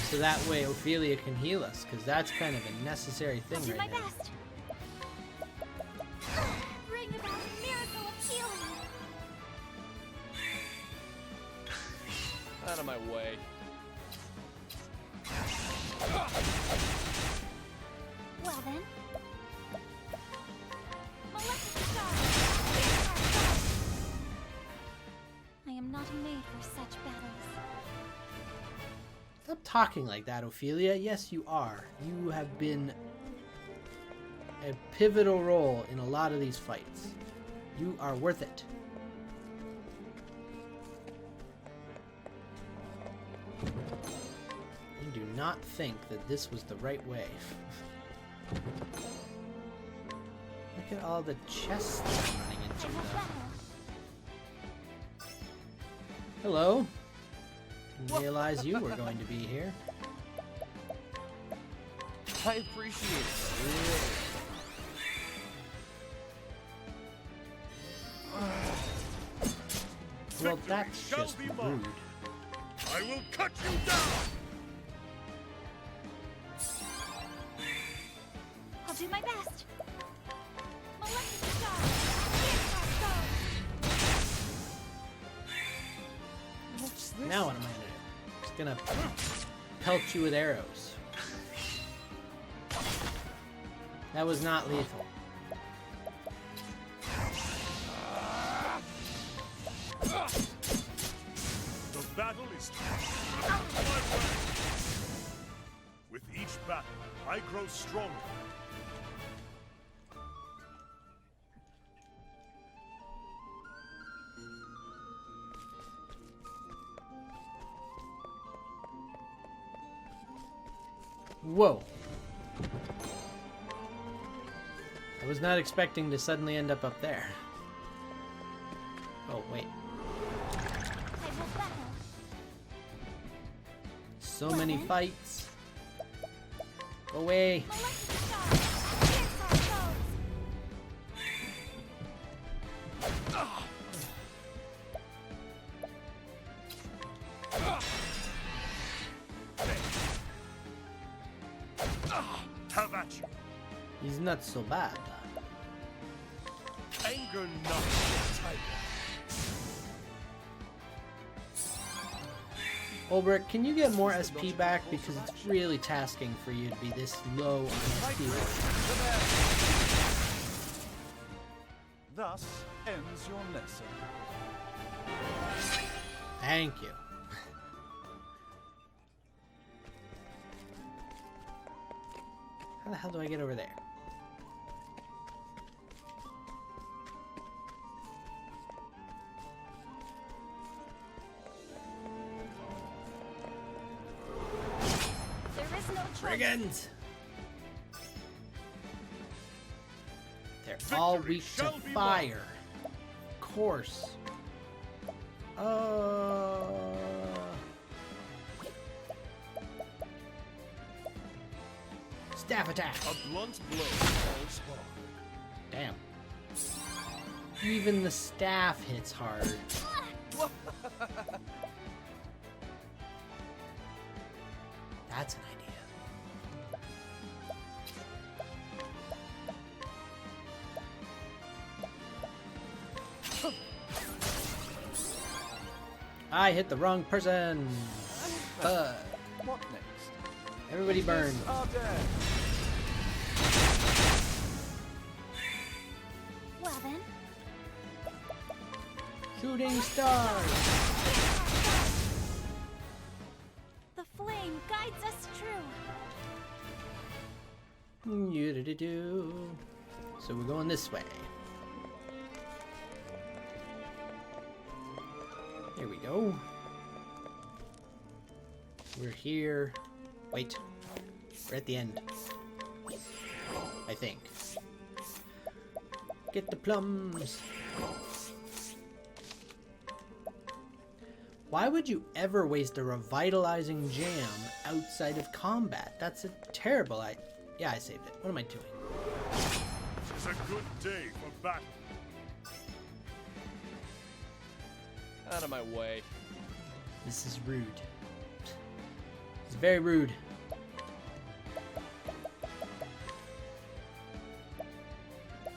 so that way Ophelia can heal us, because that's kind of a necessary
I'll
thing
do
right
my
now.
best. Bring about a miracle of healing.
Out of my way.
Well then. Maleficent star. Here's our star. I am not made for such battles.
Stop talking like that, Ophelia. Yes, you are. You have been a pivotal role in a lot of these fights. You are worth it. I do not think that this was the right way. Look at all the chests that I'm running into,
General
though.
battle.
Hello. Didn't realize you were going to be here.
I appreciate it.
Well, that's
shall
just
be mine.
rude.
I will cut you down.
I'll do my best. Maleficent star. Here's our star.
What's this?
Now what am I gonna do? Just gonna pelt you with arrows. That was not lethal.
The battle is out of my way. With each battle, I grow stronger.
Whoa. I was not expecting to suddenly end up there. Oh, wait.
I will battle.
So many fights. Go away.
Maleficent star. Here's our foes.
Have at you.
He's not so bad.
Anger not the tiger.
Ulbrich, can you get more SP back? Because it's really tasking for you to be this low on SP.
Thus ends your lesson.
Thank you. How the hell do I get over there?
There is no choice.
Brigands! They're all weak to
shall be
fire. Of course. Staff attack.
A blunt blow falls hard.
Damn. Even the staff hits hard. That's an idea. I hit the wrong person. Fuck.
What next?
Everybody burn.
Are dead.
Well then,
Shooting stars.
the flame guides us true.
You-do-do-do. So we're going this way. Here we go. We're here. Wait. We're at the end. I think. Get the plums. Why would you ever waste a revitalizing jam outside of combat? That's a terrible idea. Yeah, I saved it. What am I doing?
It's a good day for battle.
Out of my way.
This is rude. It's very rude.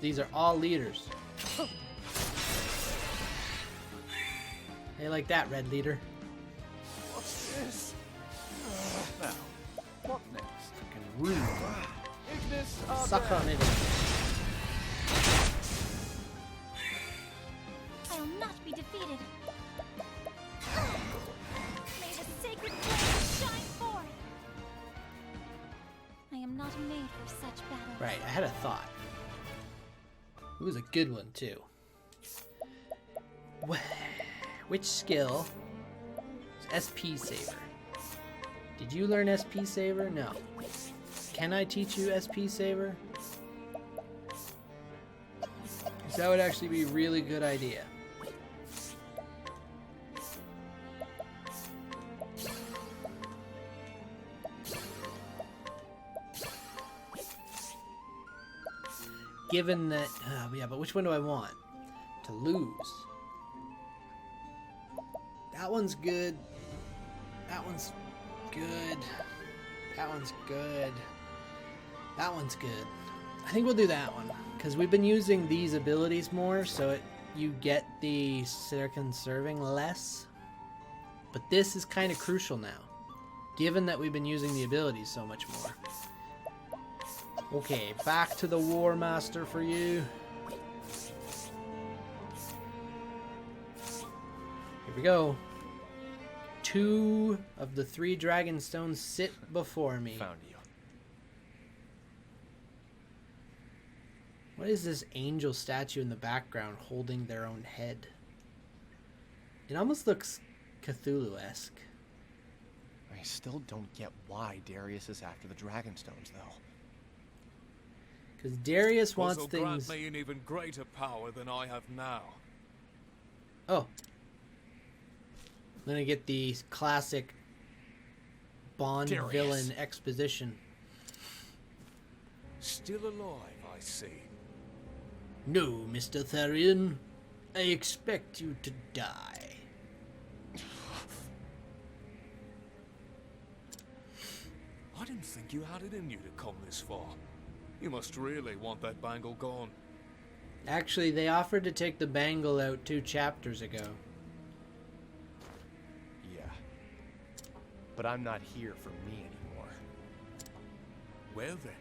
These are all leaders. Hey, like that, red leader.
What's this? Now, what next?
Fucking rude.
Ignis are
Suck
dead.
on it.
I'll not be defeated. May the sacred flame shine forth. I am not made for such battle.
Right, I had a thought. It was a good one, too. Which skill is SP Saver? Did you learn SP Saver? No. Can I teach you SP Saver? 'Cause that would actually be a really good idea. Given that, yeah, but which one do I want? To lose. That one's good. That one's good. That one's good. That one's good. I think we'll do that one because we've been using these abilities more, so you get the they're conserving less. But this is kind of crucial now, given that we've been using the abilities so much more. Okay, back to the War Master for you. Here we go. 2 of the 3 Dragonstones sit before me.
Found you.
What is this angel statue in the background holding their own head? It almost looks Cthulhu-esque.
I still don't get why Darius is after the Dragonstones, though.
Because Darius wants
Will grant
things...
me an even greater power than I have now.
Oh. I'm gonna get the classic Bond
Darius.
villain exposition.
Still alive, I see.
No, Mr. Therion. I expect you to die.
What in think you had it in you to come this far. You must really want that bangle gone.
Actually, they offered to take the bangle out 2 chapters ago.
Yeah. But I'm not here for me anymore.
Well then,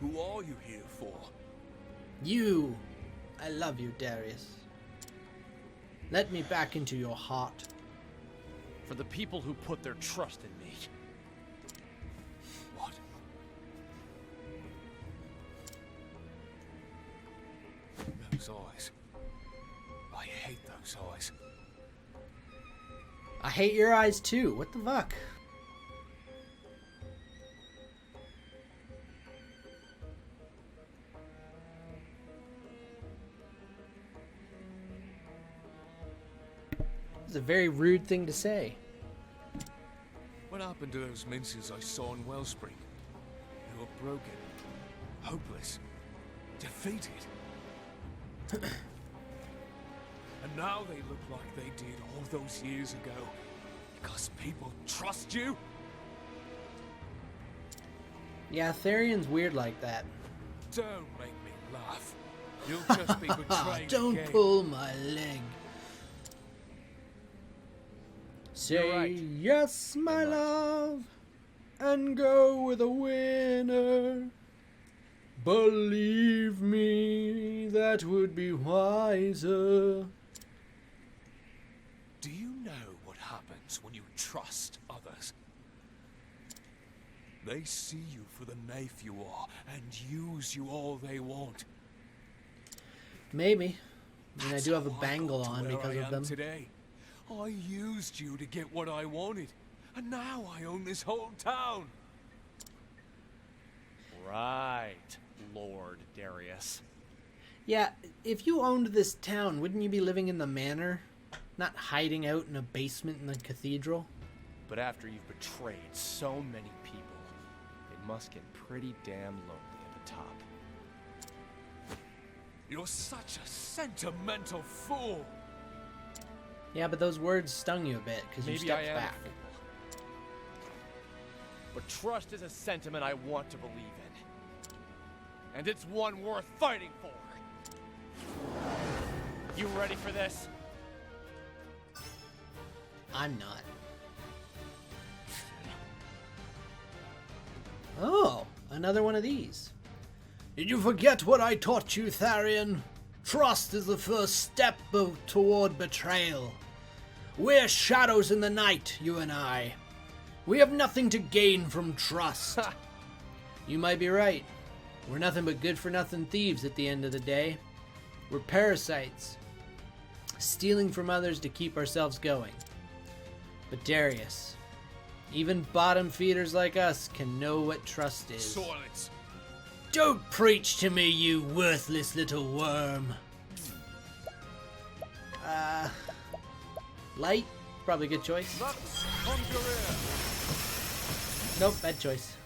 who are you here for?
You! I love you, Darius. Let me back into your heart.
For the people who put their trust in me.
What? Those eyes. I hate those eyes.
I hate your eyes too. What the fuck? It's a very rude thing to say.
What happened to those minces I saw in Wellspring? They were broken, hopeless, defeated. And now they look like they did all those years ago. Because people trust you?
Yeah, Therion's weird like that.
Don't make me laugh. You'll just be betrayed
Don't
again.
pull my leg. Say
right.
yes, my love, and go with a winner. Believe me, that would be wiser.
Do you know what happens when you trust others? They see you for the knave you are and use you all they want.
Maybe. I mean, I
That's
do have a
how I
bangle
got to
on
where
because
I
of
am
them.
Today. I used you to get what I wanted, and now I own this whole town.
Right, Lord Darius.
Yeah, if you owned this town, wouldn't you be living in the manor? Not hiding out in a basement in the cathedral?
But after you've betrayed so many people, it must get pretty damn lonely at the top.
You're such a sentimental fool.
Yeah, but those words stung you a bit because you
Maybe I
stepped
am
back.
a fool. But trust is a sentiment I want to believe in. And it's one worth fighting for. You ready for this?
I'm not. Oh, another one of these. Did you forget what I taught you, Therion? Trust is the first step toward betrayal. We're shadows in the night, you and I. We have nothing to gain from trust. You might be right. We're nothing but good-for-nothing thieves at the end of the day. We're parasites, stealing from others to keep ourselves going. But Darius, even bottom feeders like us can know what trust is.
Silence.
Don't preach to me, you worthless little worm. Light? Probably a good choice.
Let's conjure in.
Nope, bad choice.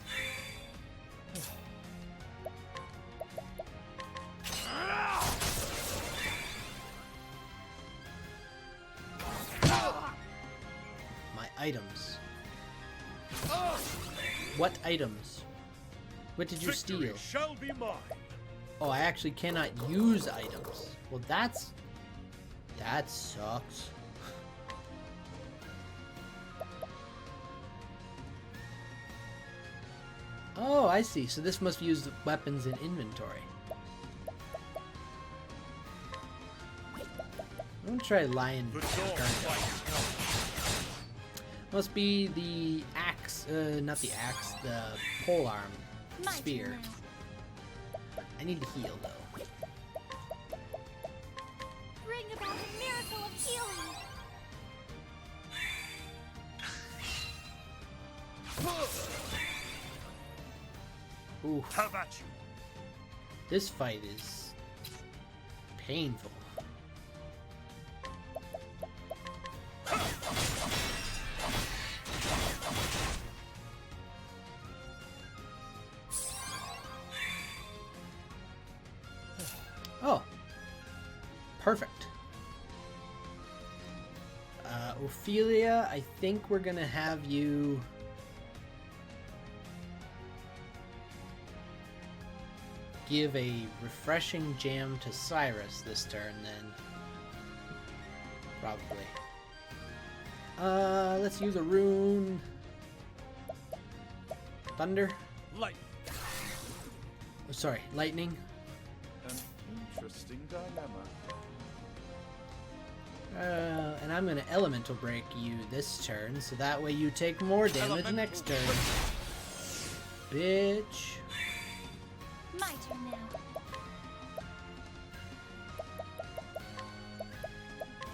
My items. What items? What did you steal?
Victory shall be mine.
Oh, I actually cannot use items. Well, that sucks. Oh, I see. So this must use the weapons in inventory. I'm gonna try lion.
The dog fights.
Must be the axe, not the axe, the pole arm
My
spear.
turn now.
I need to heal though.
Bring about a miracle of healing.
Ooh,
Have at you.
this fight is painful. Oh, perfect. Ophelia, I think we're gonna have you give a refreshing jam to Cyrus this turn then. Probably. Let's use a rune. Thunder?
Light.
Oh, sorry, lightning.
An interesting dilemma.
And I'm gonna elemental break you this turn, so that way you take more damage next turn. Bitch.
My turn now.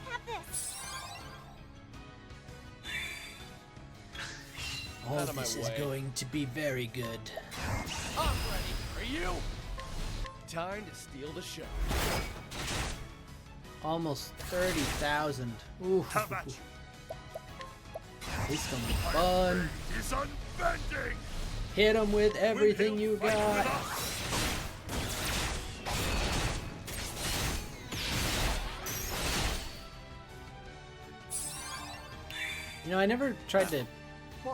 Have this.
All
Out of my
this is
way.
going to be very good.
I'm ready. Are you? Time to steal the show.
Almost 30,000. Ooh.
Have at you.
This is gonna be fun.
Is unbending.
Hit him with everything you
Fight with
got.
us.
You know, I never tried to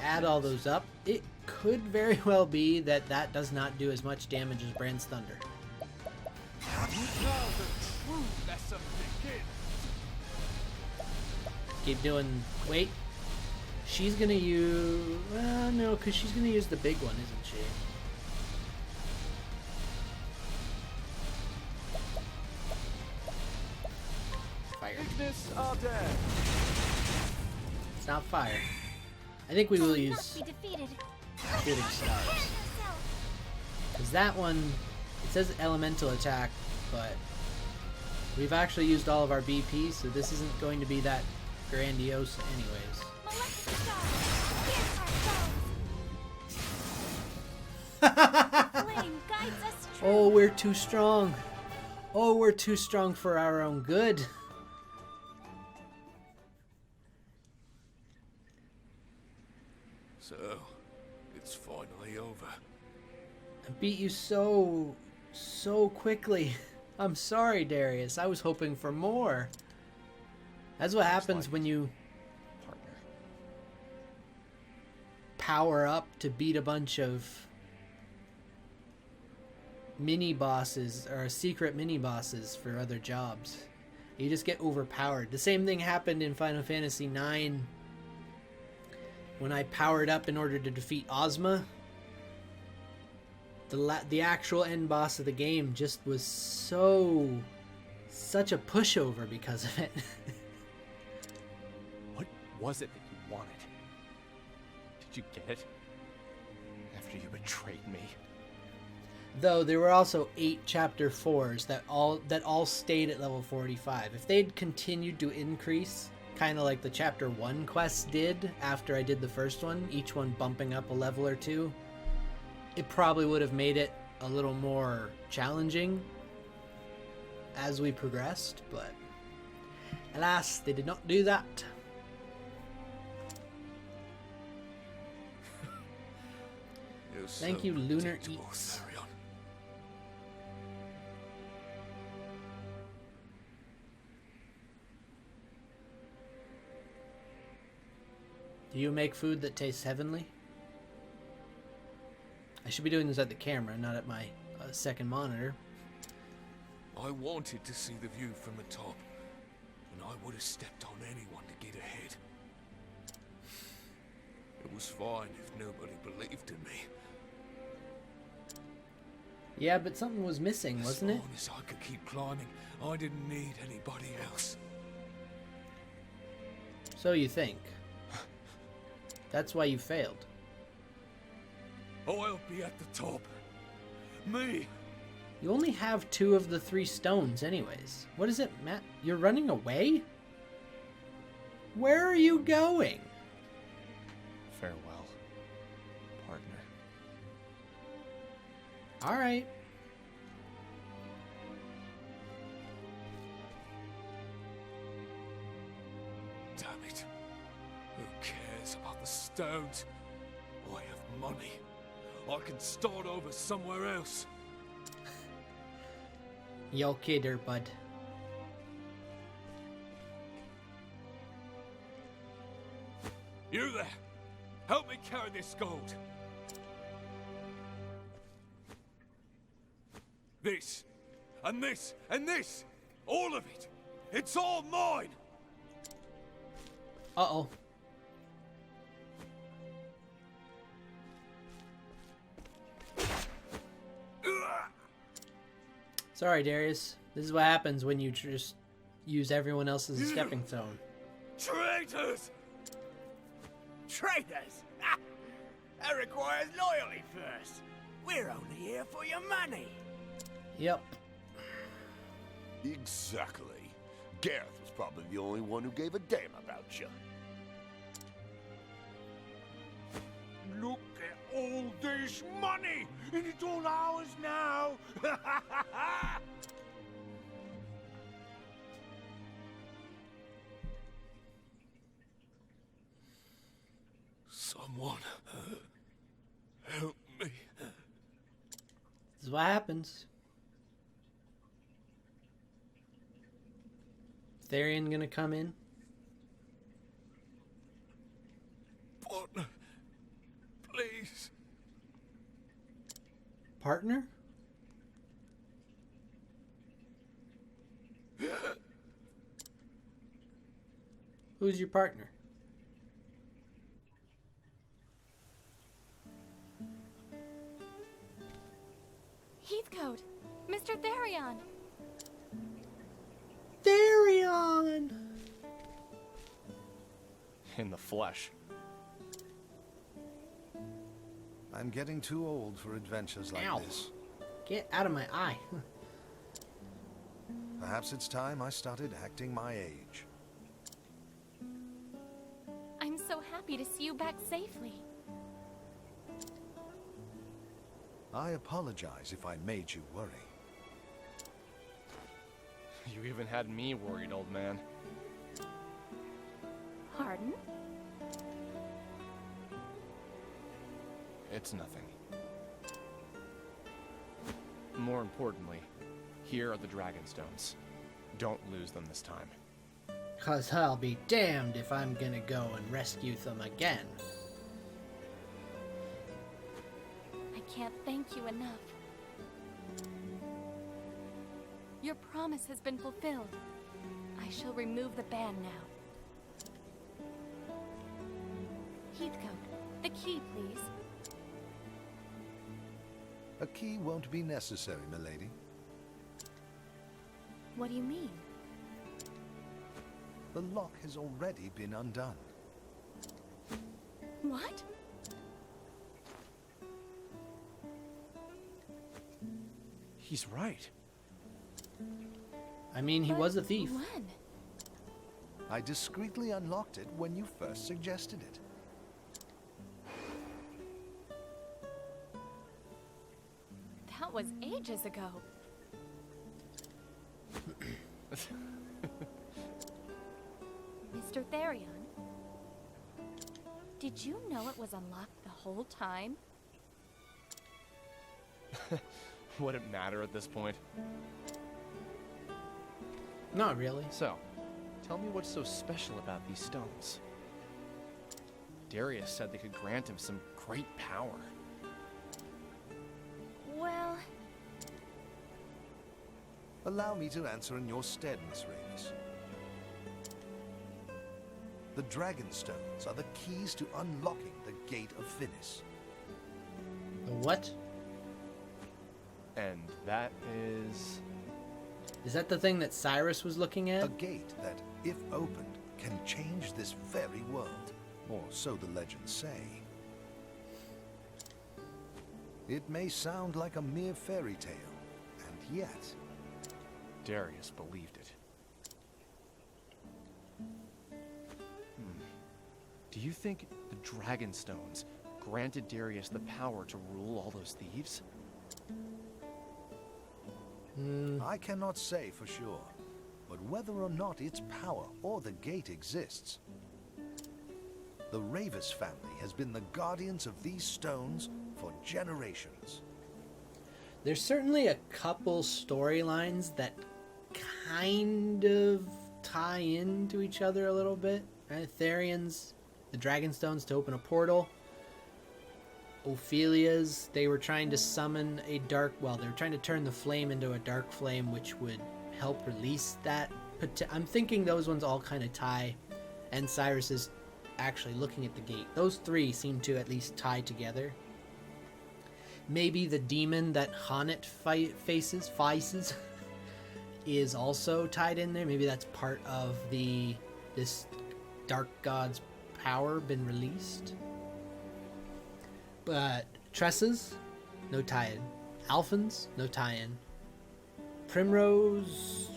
add all those up. It could very well be that that does not do as much damage as Brand's Thunder.
Now the true lesson begins.
Keep doing. Wait. She's gonna use. No, because she's gonna use the big one, isn't she? Fire.
Ignis Arden.
It's not fire. I think we will
Not
use
be defeated.
shooting stars.
Yourself.
Because that one, it says elemental attack, but we've actually used all of our BP, so this isn't going to be that grandiose anyways.
Molecular stars. Pierce our foes. Flame guides us true.
Oh, we're too strong. Oh, we're too strong for our own good.
So, it's finally over.
I beat you so quickly. I'm sorry, Darius. I was hoping for more. That's what happens when you
Partner.
power up to beat a bunch of mini bosses or secret mini bosses for other jobs. You just get overpowered. The same thing happened in Final Fantasy IX when I powered up in order to defeat Ozma. The actual end boss of the game just was such a pushover because of it.
What was it that you wanted? Did you get it? After you betrayed me?
Though there were also 8 chapter 4s that all stayed at level 45. If they'd continued to increase, kind of like the chapter 1 quests did after I did the first one, each one bumping up a level or 2, it probably would have made it a little more challenging as we progressed, but alas, they did not do that.
You're
Thank
so
you, Lunar
predictable,
Eats.
Therion.
Do you make food that tastes heavenly? I should be doing this at the camera, not at my second monitor.
I wanted to see the view from the top, and I would have stepped on anyone to get ahead. It was fine if nobody believed in me.
Yeah, but something was missing, wasn't it?
As long as I could keep climbing, I didn't need anybody else.
So you think. That's why you failed.
I'll be at the top. Me!
You only have 2 of the 3 stones anyways. What is it, Matt? You're running away? Where are you going?
Farewell, partner.
Alright.
Damn it. Who cares about the stones? I have money. I can start over somewhere else.
You okay there, bud?
You there! Help me carry this gold! This, and this, and this! All of it! It's all mine!
Uh-oh. Sorry, Darius. This is what happens when you just use everyone else as a stepping stone.
Traitors!
Traitors? That requires loyalty first. We're only here for your money.
Yep.
Exactly. Gareth was probably the only one who gave a damn about you.
Look at all this money, and it's all ours now.
Someone help me.
This is what happens. Therion gonna come in?
Partner, please.
Partner? Who's your partner?
Heathcote! Mr. Therion!
Therion!
In the flesh.
I'm getting too old for adventures like
Ow.
this.
Get out of my eye.
Perhaps it's time I started acting my age.
I'm so happy to see you back safely.
I apologize if I made you worry.
You even had me worried, old man.
Pardon?
It's nothing. More importantly, here are the Dragonstones. Don't lose them this time.
'Cause I'll be damned if I'm gonna go and rescue them again.
I can't thank you enough. Your promise has been fulfilled. I shall remove the ban now. Heathcote, the key, please.
A key won't be necessary, milady.
What do you mean?
The lock has already been undone.
What?
He's right.
I mean, he
But
was a thief.
When?
I discreetly unlocked it when you first suggested it.
That was ages ago. Mr. Therion, did you know it was unlocked the whole time?
Would it matter at this point?
Not really.
So, tell me what's so special about these stones. Darius said they could grant him some great power.
Well,
Allow me to answer in your stead, Miss Ravus. The Dragonstones are the keys to unlocking the Gate of Finis.
The what?
And that is...
Is that the thing that Cyrus was looking at?
A gate that, if opened, can change this very world. Or so the legends say. It may sound like a mere fairy tale, and yet...
Darius believed it. Do you think the Dragonstones granted Darius the power to rule all those thieves?
I cannot say for sure, but whether or not its power or the gate exists, the Ravus family has been the guardians of these stones for generations.
There's certainly a couple storylines that kind of tie into each other a little bit. Therion's the Dragonstones to open a portal. Ophelia's, they were trying to summon a dark, well, they were trying to turn the flame into a dark flame, which would help release that. I'm thinking those ones all kind of tie, and Cyrus is actually looking at the gate. Those three seem to at least tie together. Maybe the demon that Hanet faces is also tied in there. Maybe that's part of this dark god's power been released. But Tresses, no tie-in. Alphins, no tie-in. Primrose,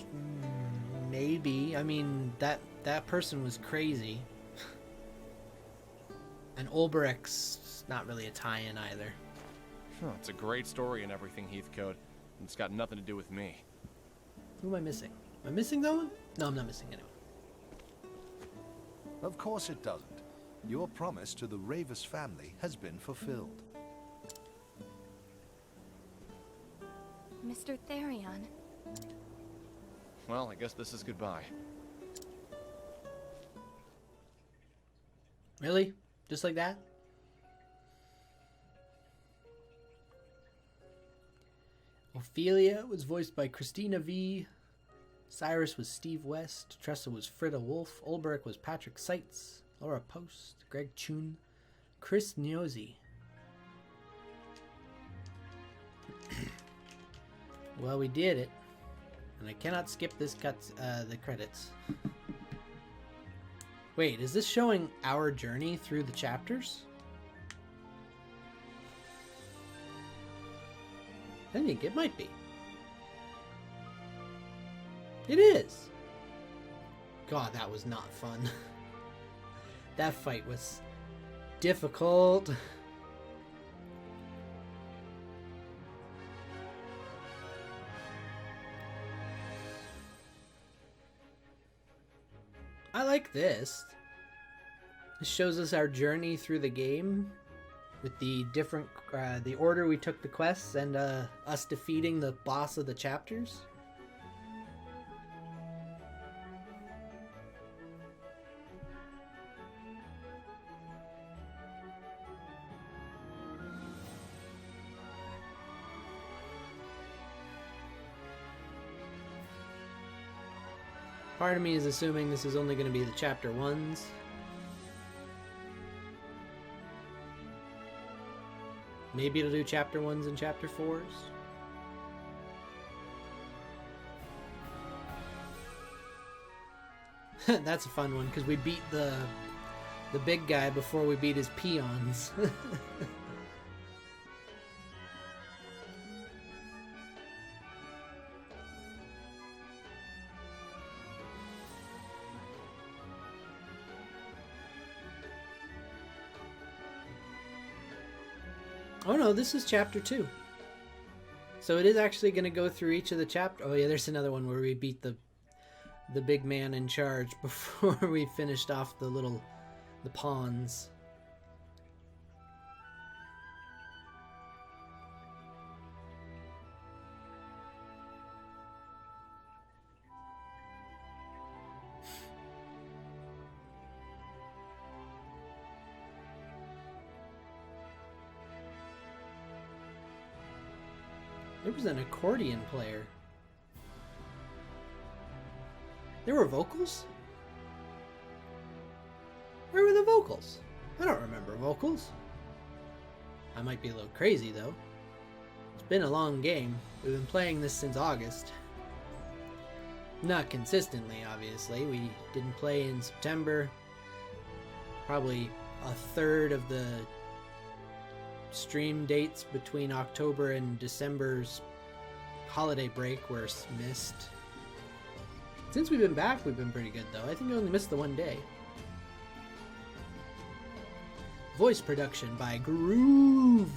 maybe. I mean, that person was crazy. And Olberec's not really a tie-in either.
It's a great story and everything, Heathcote. And it's got nothing to do with me.
Who am I missing? Am I missing that one? No, I'm not missing anyone.
Of course it doesn't. Your promise to the Ravus family has been fulfilled.
Mr. Therion.
Well, I guess this is goodbye.
Really? Just like that? Ophelia was voiced by Christina V. Cyrus was Steve West. Tressa was Frida Wolf. Olberich was Patrick Seitz. Laura Post. Greg Chun. Chris Niosi. Well, we did it. And I cannot skip this the credits. Wait, is this showing our journey through the chapters? I think it might be. It is. God, that was not fun. That fight was difficult. I like this. This shows us our journey through the game with the different, the order we took the quests and us defeating the boss of the chapters. Part of me is assuming this is only going to be the chapter 1s. Maybe it'll do chapter 1s and chapter 4s. That's a fun one, because we beat the big guy before we beat his peons. Oh no, this is chapter 2. So it is actually going to go through each of the chapters. Oh yeah, there's another one where we beat the big man in charge before we finished off the pawns. There was an accordion player. There were vocals? Where were the vocals? I don't remember vocals. I might be a little crazy though. It's been a long game. We've been playing this since August. Not consistently, obviously. We didn't play in September. Probably a third of the stream dates between October and December's holiday break were missed. Since we've been back, we've been pretty good though. I think we only missed the one day. Voice production by Groove.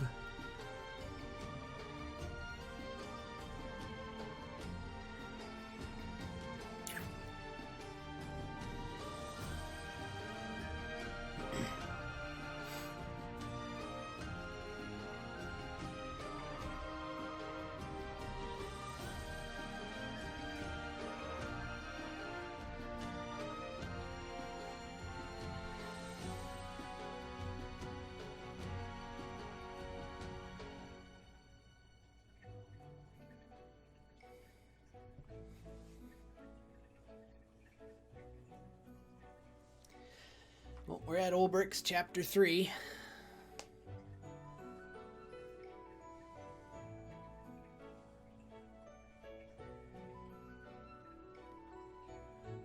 at Ulbricht's chapter 3.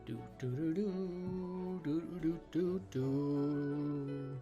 Do do do do do do do do.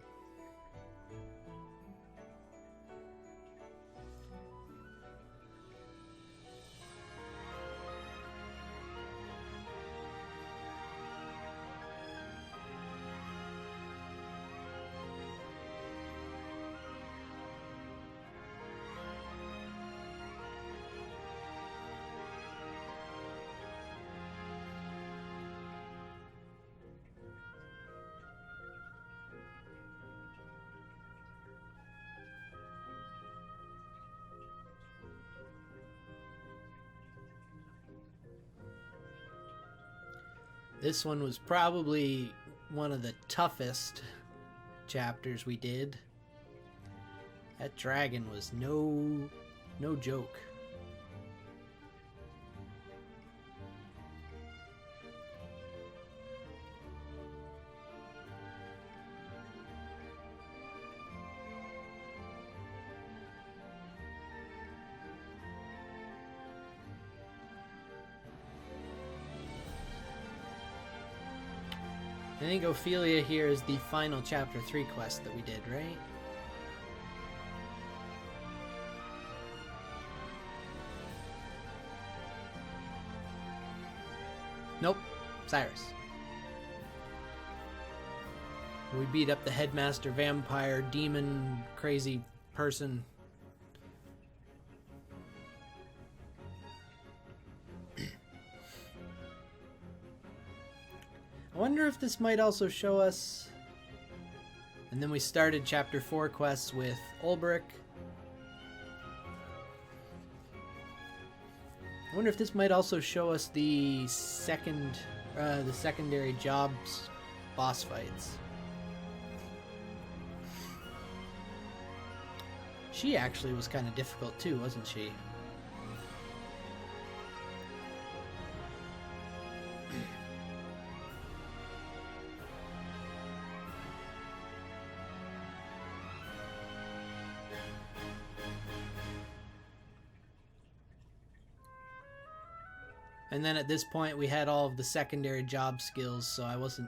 This one was probably one of the toughest chapters we did. That dragon was no joke. I think Ophelia here is the final chapter 3 quest that we did, right? Nope, Cyrus. We beat up the headmaster vampire, demon, crazy person. I wonder if this might also show us... And then we started chapter 4 quests with Ulbrich. I wonder if this might also show us the secondary jobs boss fights. She actually was kind of difficult too, wasn't she? And then at this point we had all of the secondary job skills, so I wasn't...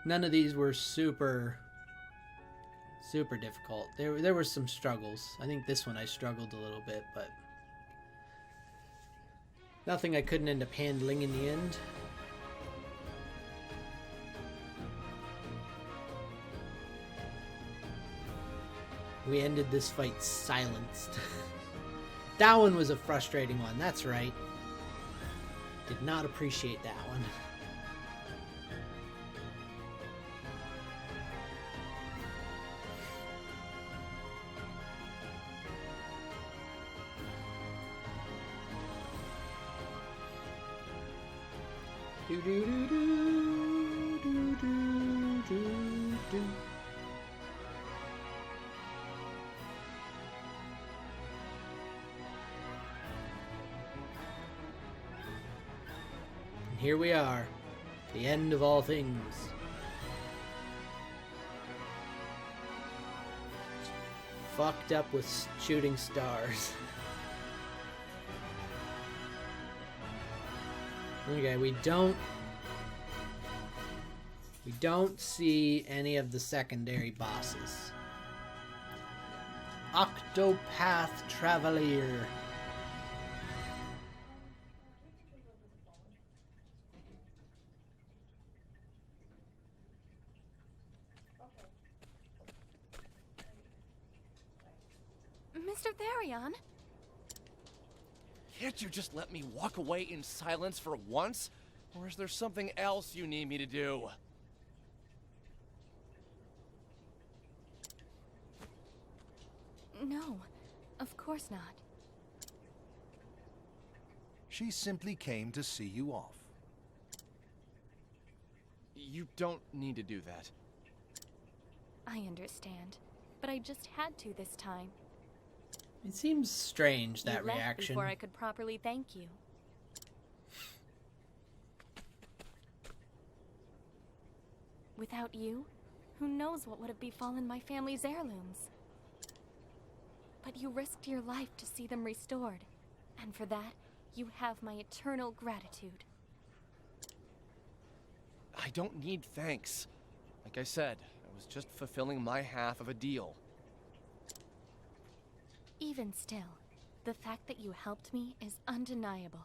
None of these were super difficult. There were some struggles. I think this one I struggled a little bit, but... Nothing I couldn't end up handling in the end. We ended this fight silenced. That one was a frustrating one, that's right. Did not appreciate that one. Do do do do do do do do. And here we are, the end of all things. Fucked up with shooting stars. Okay, we don't see any of the secondary bosses. Octopath Traveler.
Mr. Therion?
Can't you just let me walk away in silence for once? Or is there something else you need me to do?
No, of course not.
She simply came to see you off.
You don't need to do that.
I understand, but I just had to this time.
It seems strange, that
You left
reaction.
before I could properly thank you. Without you, Who knows what would have befallen my family's heirlooms? But you risked your life to see them restored. And for that, you have my eternal gratitude.
I don't need thanks. Like I said, I was just fulfilling my half of a deal.
Even still, the fact that you helped me is undeniable.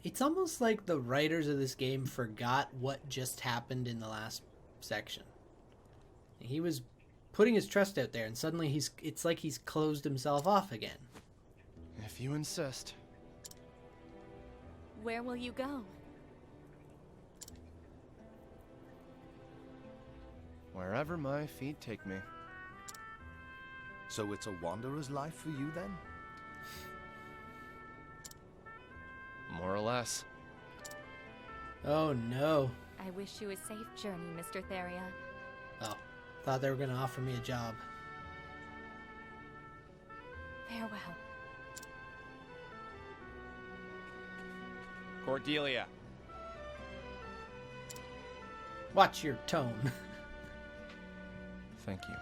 It's almost like the writers of this game forgot what just happened in the last section. He was putting his trust out there, and suddenly it's like he's closed himself off again.
If you insist.
Where will you go?
Wherever my feet take me.
So it's a wanderer's life for you then?
More or less.
Oh no.
I wish you a safe journey, Mr. Therion.
Oh, thought they were going to offer me a job.
Farewell.
Cordelia.
Watch your tone.
Thank you.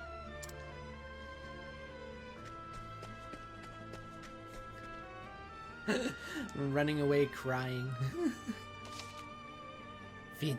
Running away crying. Fin.